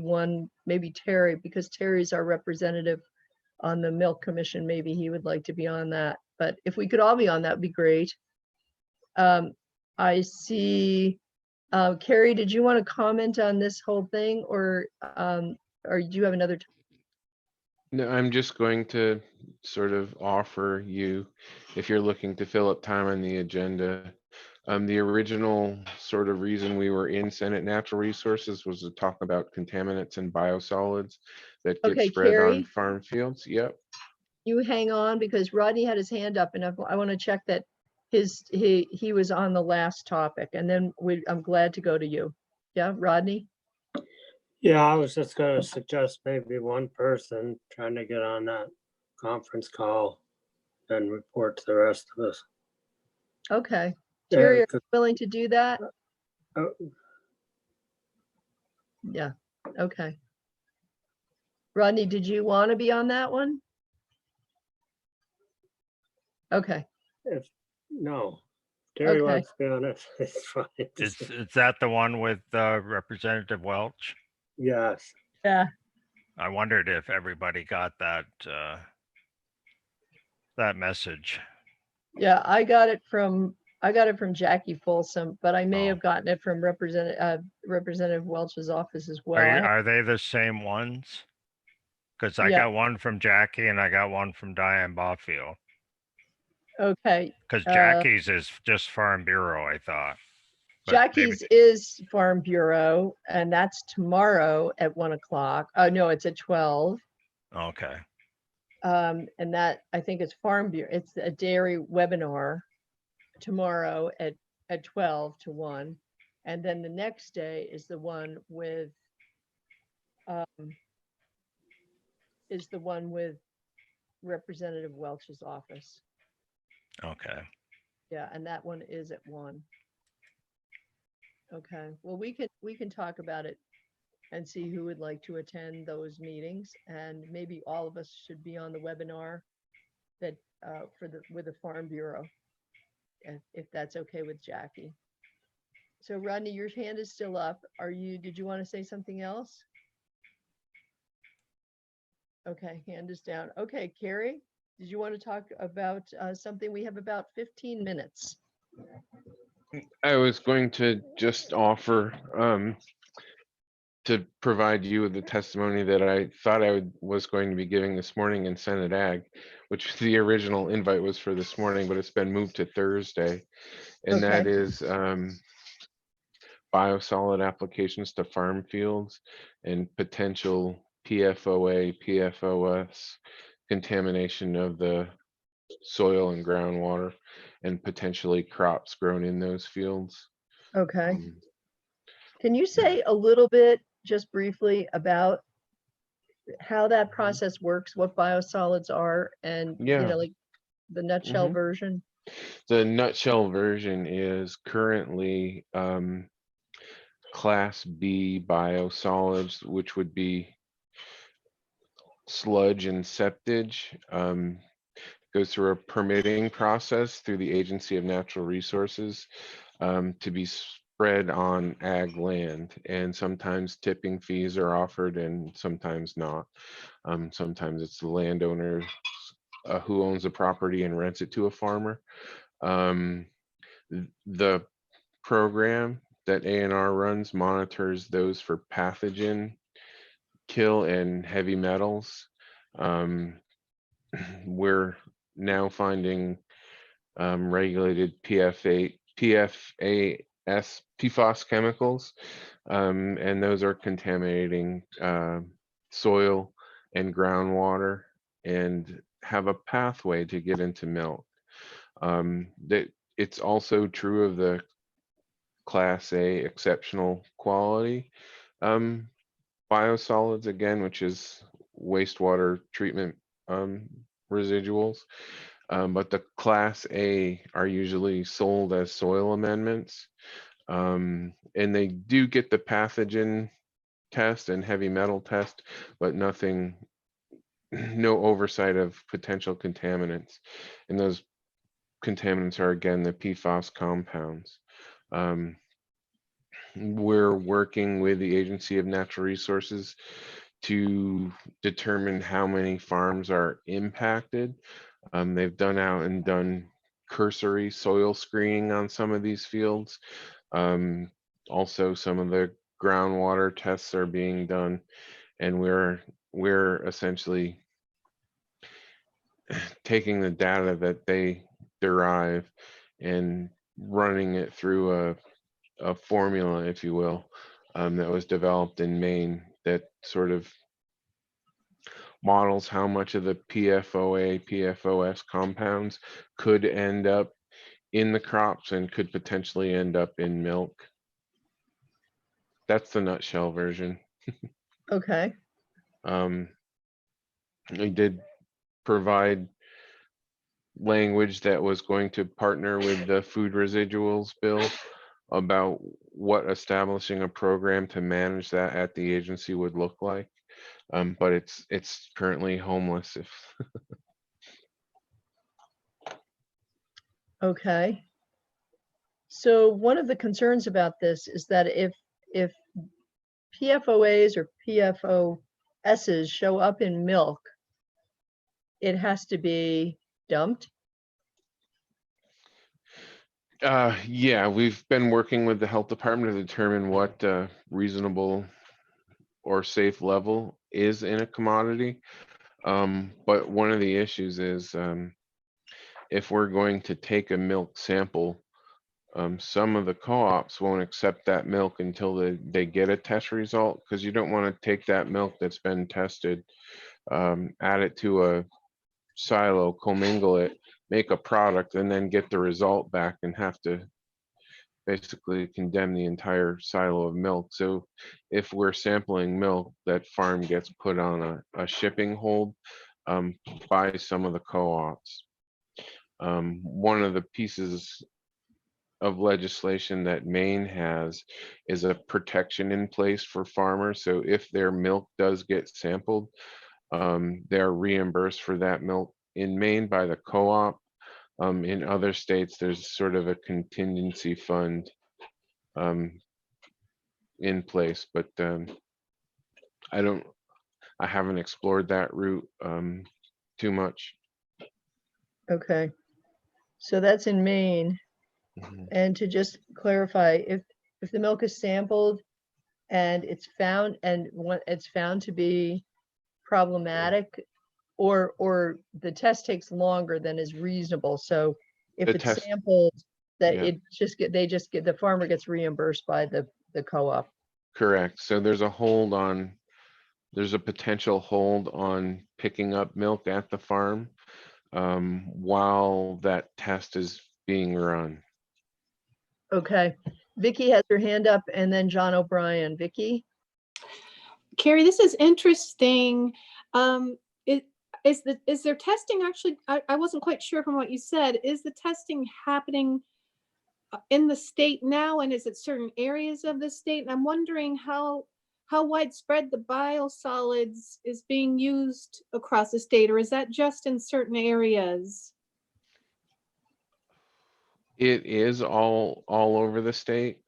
Terry, because Terry's our representative on the Milk Commission. Maybe he would like to be on that. But if we could all be on, that'd be great. I see, Carrie, did you want to comment on this whole thing or do you have another?
No, I'm just going to sort of offer you, if you're looking to fill up time on the agenda. The original sort of reason we were in Senate Natural Resources was to talk about contaminants and biosolids that get
Okay,
spread on
Carrie?
farm fields. Yep.
You hang on because Rodney had his hand up and I want to check that he was on the last topic and then I'm glad to go to you. Yeah, Rodney?
Yeah, I was just gonna suggest maybe one person trying to get on that conference call and report to the rest of us.
Okay.
Yeah,
Terry, are you
'cause-
willing to do that?
Oh,
Yeah, okay. Rodney, did you want to be on that one? Okay,
no, Terry
Okay.
wants to be on it. It's fine.
Is that the one with Representative Welch?
Yes,
yeah,
I wondered if everybody got that that message.
yeah, I got it from Jackie Folsom, but I may
Oh.
have gotten it from Representative Welch's office as well.
Are they the same ones? Because I
Yeah.
got one from Jackie and I got one from Diane Boffield.
Okay,
Because Jackie's is just Farm Bureau, I thought. But
Jackie's is Farm Bureau, and that's tomorrow at 1 o'clock. Oh, no, it's at 12.
Okay.
And that, I think it's Farm Bureau, it's a dairy webinar tomorrow at 12 to 1. And then the next day is the one with Representative Welch's office.
Okay.
Yeah, and that one is at 1. Okay, well, we can talk about it and see who would like to attend those meetings, and maybe all of us should be on the webinar that with the Farm Bureau, if that's okay with Jackie. So Rodney, your hand is still up. Did you want to say something else? Okay, hand is down. Okay, Carrie, did you want to talk about something? We have about 15 minutes.
I was going to just offer to provide you with the testimony that I thought was going to be giving this morning in Senate Ag, which the original invite was for this morning, but it's been moved to Thursday. And that
Okay.
is biosolid applications to farm fields and potential PFOA, PFOS contamination of the soil and groundwater and potentially crops grown in those fields.
Okay. Can you say a little bit, just briefly, about how that process works, what biosolids are, and
Yeah.
like the nutshell
Mhm.
version?
The nutshell version is currently Class B biosolids, which would be sludge and septage. Goes through a permitting process through the Agency of Natural Resources to be spread on ag land. And sometimes tipping fees are offered and sometimes not. Sometimes it's the landowner who owns the property and rents it to a farmer. The program that A&R runs monitors those for pathogen kill in heavy metals. We're now finding regulated PFAS chemicals, and those are contaminating soil and groundwater and have a pathway to get into milk. That it's also true of the Class A exceptional quality biosolids, again, which is wastewater treatment residuals. But the Class A are usually sold as soil amendments. And they do get the pathogen test and heavy metal test, but nothing, no oversight of potential contaminants. And those contaminants are, again, the PFAS compounds. We're working with the Agency of Natural Resources to determine how many farms are impacted. They've done cursory soil screening on some of these fields. Also, some of the groundwater tests are being done, and we're essentially taking the data that they derive and running it through a formula, if you will, that was developed in Maine that sort of models how much of the PFOA, PFOS compounds could end up in the crops and could potentially end up in milk. That's the nutshell version.
Okay.
I did provide language that was going to partner with the food residuals bill about what establishing a program to manage that at the agency would look like. But it's currently homeless. If
Okay. So one of the concerns about this is that if PFOAs or PFOSs show up in milk, it has to be dumped.
Yeah, we've been working with the health department to determine what reasonable or safe level is in a commodity. But one of the issues is if we're going to take a milk sample, some of the co-ops won't accept that milk until they get a test result, because you don't want to take that milk that's been tested, add it to a silo, commingle it, make a product, and then get the result back and have to basically condemn the entire silo of milk. So if we're sampling milk, that farm gets put on a shipping hold by some of the co-ops. One of the pieces of legislation that Maine has is a protection in place for farmers. So if their milk does get sampled, they're reimbursed for that milk in Maine by the co-op. In other states, there's sort of a contingency fund in place, but I haven't explored that route too much.
Okay. So that's in Maine.
Mhm.
And to just clarify, if the milk is sampled and it's found to be problematic, or the test takes longer than is reasonable. So if
The
it's
test-
sampled, that
yeah.
the farmer gets reimbursed by the co-op.
Correct. So there's a potential hold on picking up milk at the farm while that test is being run.
Okay. Vicky has her hand up, and then John O'Brien. Vicky?
Carrie, this is interesting. Is there testing actually? I wasn't quite sure from what you said. Is the testing happening in the state now, and is it certain areas of the state? And I'm wondering how widespread the biosolids is being used across the state, or is that just in certain areas?
It is all over the state.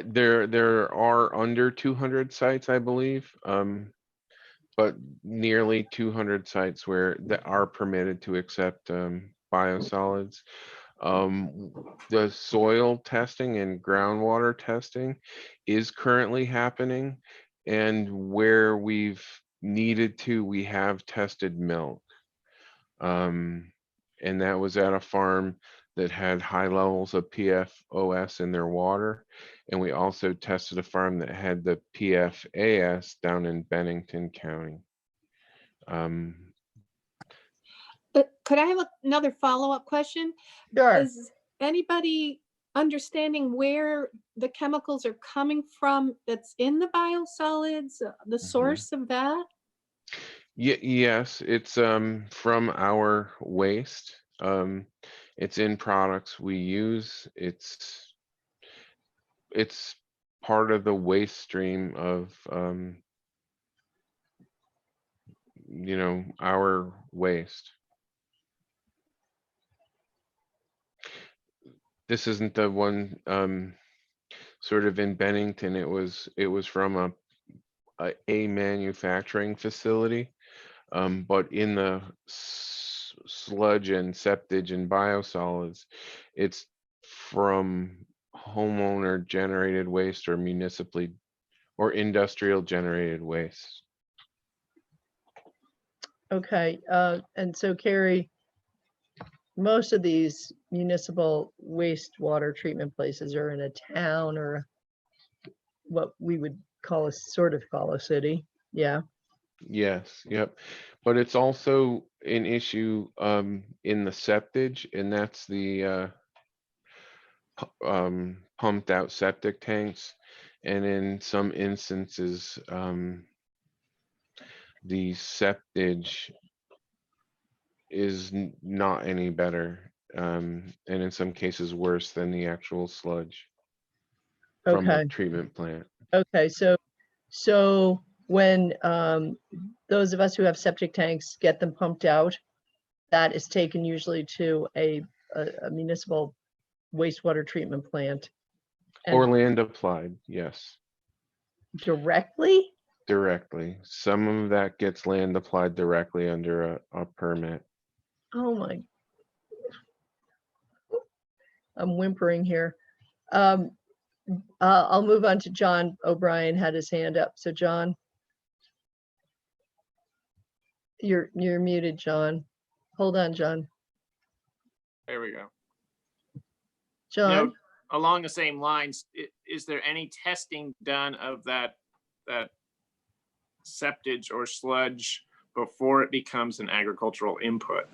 There are under 200 sites, I believe, but nearly 200 sites that are permitted to accept biosolids. The soil testing and groundwater testing is currently happening. And where we've needed to, we have tested milk. And that was at a farm that had high levels of PFOS in their water. And we also tested a farm that had the PFAS down in Bennington County.
But could I have another follow-up question?
Sure.
Is anybody understanding where the chemicals are coming from that's in the biosolids, the source of that?
Yes, it's from our waste. It's in products we use. It's part of the waste stream of our waste. This isn't the one sort of in Bennington. It was from a manufacturing facility. But in the sludge and septage and biosolids, it's from homeowner generated waste or municipally or industrial generated waste.
Okay, and so Carrie, most of these municipal wastewater treatment places are in a town or what we would call a city. Yeah.
Yes, yep. But it's also an issue in the septage, and that's the pumped out septic tanks. And in some instances, the septage is not any better, and in some cases worse than the actual sludge from the
Okay.
treatment plant.
Okay, so when those of us who have septic tanks get them pumped out, that is taken usually to a municipal wastewater treatment plant. And
Or land applied, yes,
directly?
directly. Some of that gets land applied directly under a permit.
Oh my. I'm whimpering here. I'll move on to John O'Brien had his hand up. So John, you're muted, John. Hold on, John.
There we go.
John?
Along the same lines, is there any testing done of that septage or sludge before it becomes an agricultural input?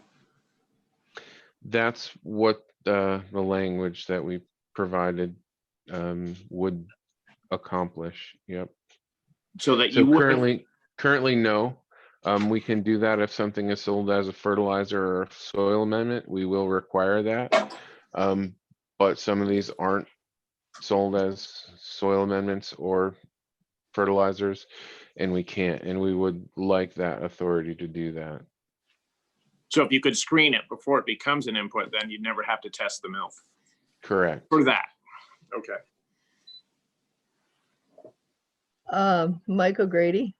That's what the language that we provided would accomplish. Yep.
So that
So
you wouldn't.
currently no. We can do that if something is sold as a fertilizer or soil amendment. We will require that. But some of these aren't sold as soil amendments or fertilizers, and we can't. And we would like that authority to do that.
So if you could screen it before it becomes an input, then you'd never have to test the milk.
Correct.
For that. Okay.
Mike O'Grady?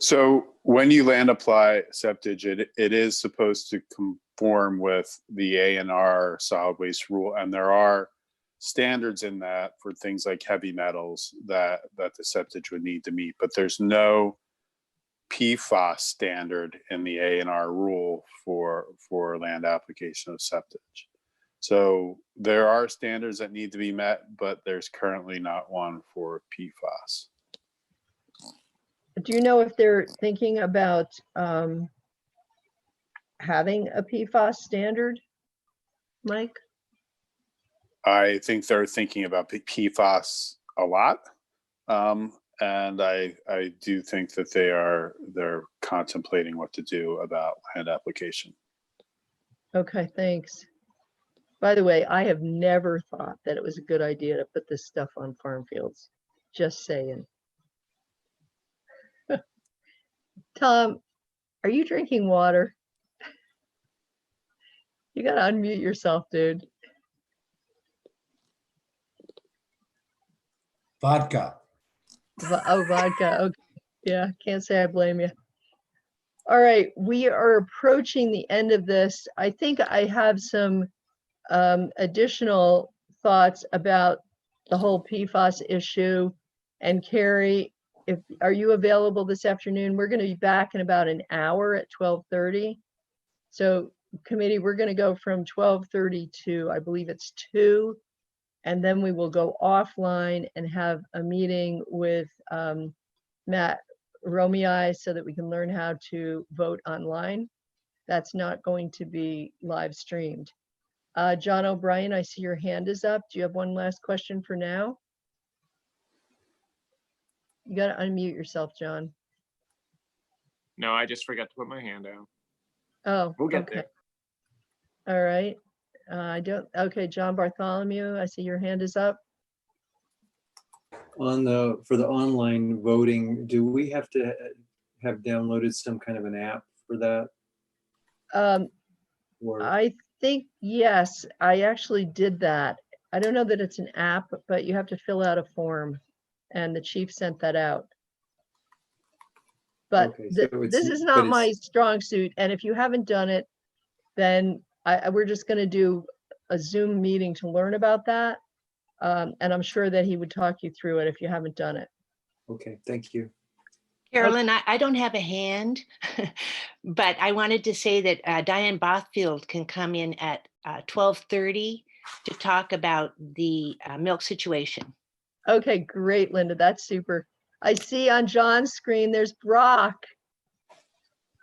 So when you land apply septage, it is supposed to conform with the ANR solid waste rule. And there are standards in that for things like heavy metals that the septage would need to meet, but there's no PFAS standard in the ANR rule for land application of septage. So there are standards that need to be met, but there's currently not one for PFAS.
Do you know if they're thinking about having a PFAS standard, Mike?
I think they're thinking about PFAS a lot. And I do think that they're contemplating what to do about land application.
Okay, thanks. By the way, I have never thought that it was a good idea to put this stuff on farm fields. Just saying. Tom, are you drinking water? You gotta unmute yourself, dude.
Vodka.
Oh, vodka. Okay. Yeah, can't say I blame you. All right, we are approaching the end of this. I think I have some additional thoughts about the whole PFAS issue. And Carrie, are you available this afternoon? We're going to be back in about an hour at 12:30. So committee, we're going to go from 12:30 to, I believe it's 2. And then we will go offline and have a meeting with Matt Romei so that we can learn how to vote online. That's not going to be live streamed. John O'Brien, I see your hand is up. Do you have one last question for now? You got to unmute yourself, John.
No, I just forgot to put my hand down.
Oh,
We'll get
okay.
there.
All right. I don't, okay, John Bartholomew, I see your hand is up.
On the, for the online voting, do we have to have downloaded some kind of an app for that? Or,
I think, yes, I actually did that. I don't know that it's an app, but you have to fill out a form and the chief sent that out. But
okay, so
this is not my strong suit. And if you haven't done it, then we're just going to do a Zoom meeting to learn about that. And I'm sure that he would talk you through it if you haven't done it.
okay, thank you.
Carolyn, I don't have a hand, but I wanted to say that Diane Bothfield can come in at 12:30 to talk about the milk situation.
Okay, great, Linda. That's super. I see on John's screen, there's Brock.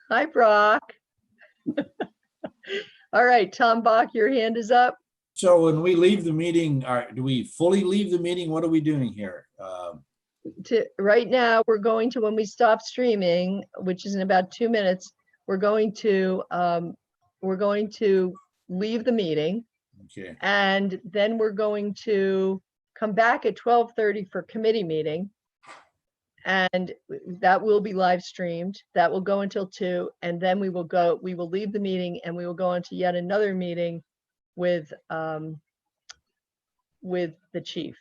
Hi, Brock. All right, Tom Bach, your hand is up.
So when we leave the meeting, do we fully leave the meeting? What are we doing here?
Right now, we're going to, when we stop streaming, which is in about 2 minutes, we're going to leave the meeting.
Okay.
And then we're going to come back at 12:30 for committee meeting. And that will be live streamed. That will go until 2. And then we will leave the meeting and we will go into yet another meeting with the chief.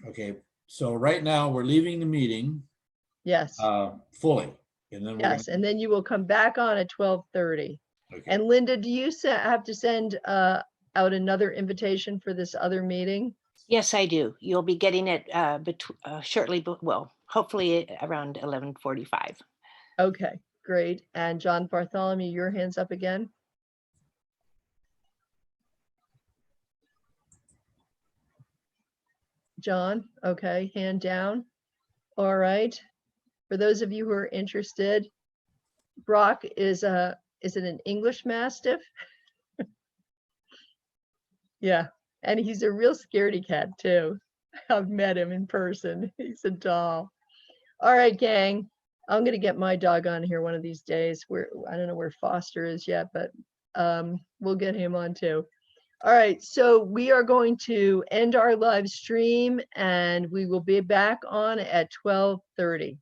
Okay. So right now we're leaving the meeting.
Yes.
Fully. And then
Yes. And then you will come back on at 12:30.
Okay.
And Linda, do you have to send out another invitation for this other meeting?
Yes, I do. You'll be getting it shortly, well, hopefully around 11:45.
Okay, great. And John Bartholomew, your hand's up again. John, okay, hand down. All right. For those of you who are interested, Brock is it an English Mastiff? Yeah, and he's a real scaredy cat too. I've met him in person. He's a doll. All right, gang. I'm gonna get my dog on here one of these days. I don't know where Foster is yet, but we'll get him on too. All right, so we are going to end our live stream and we will be back on at 12:30.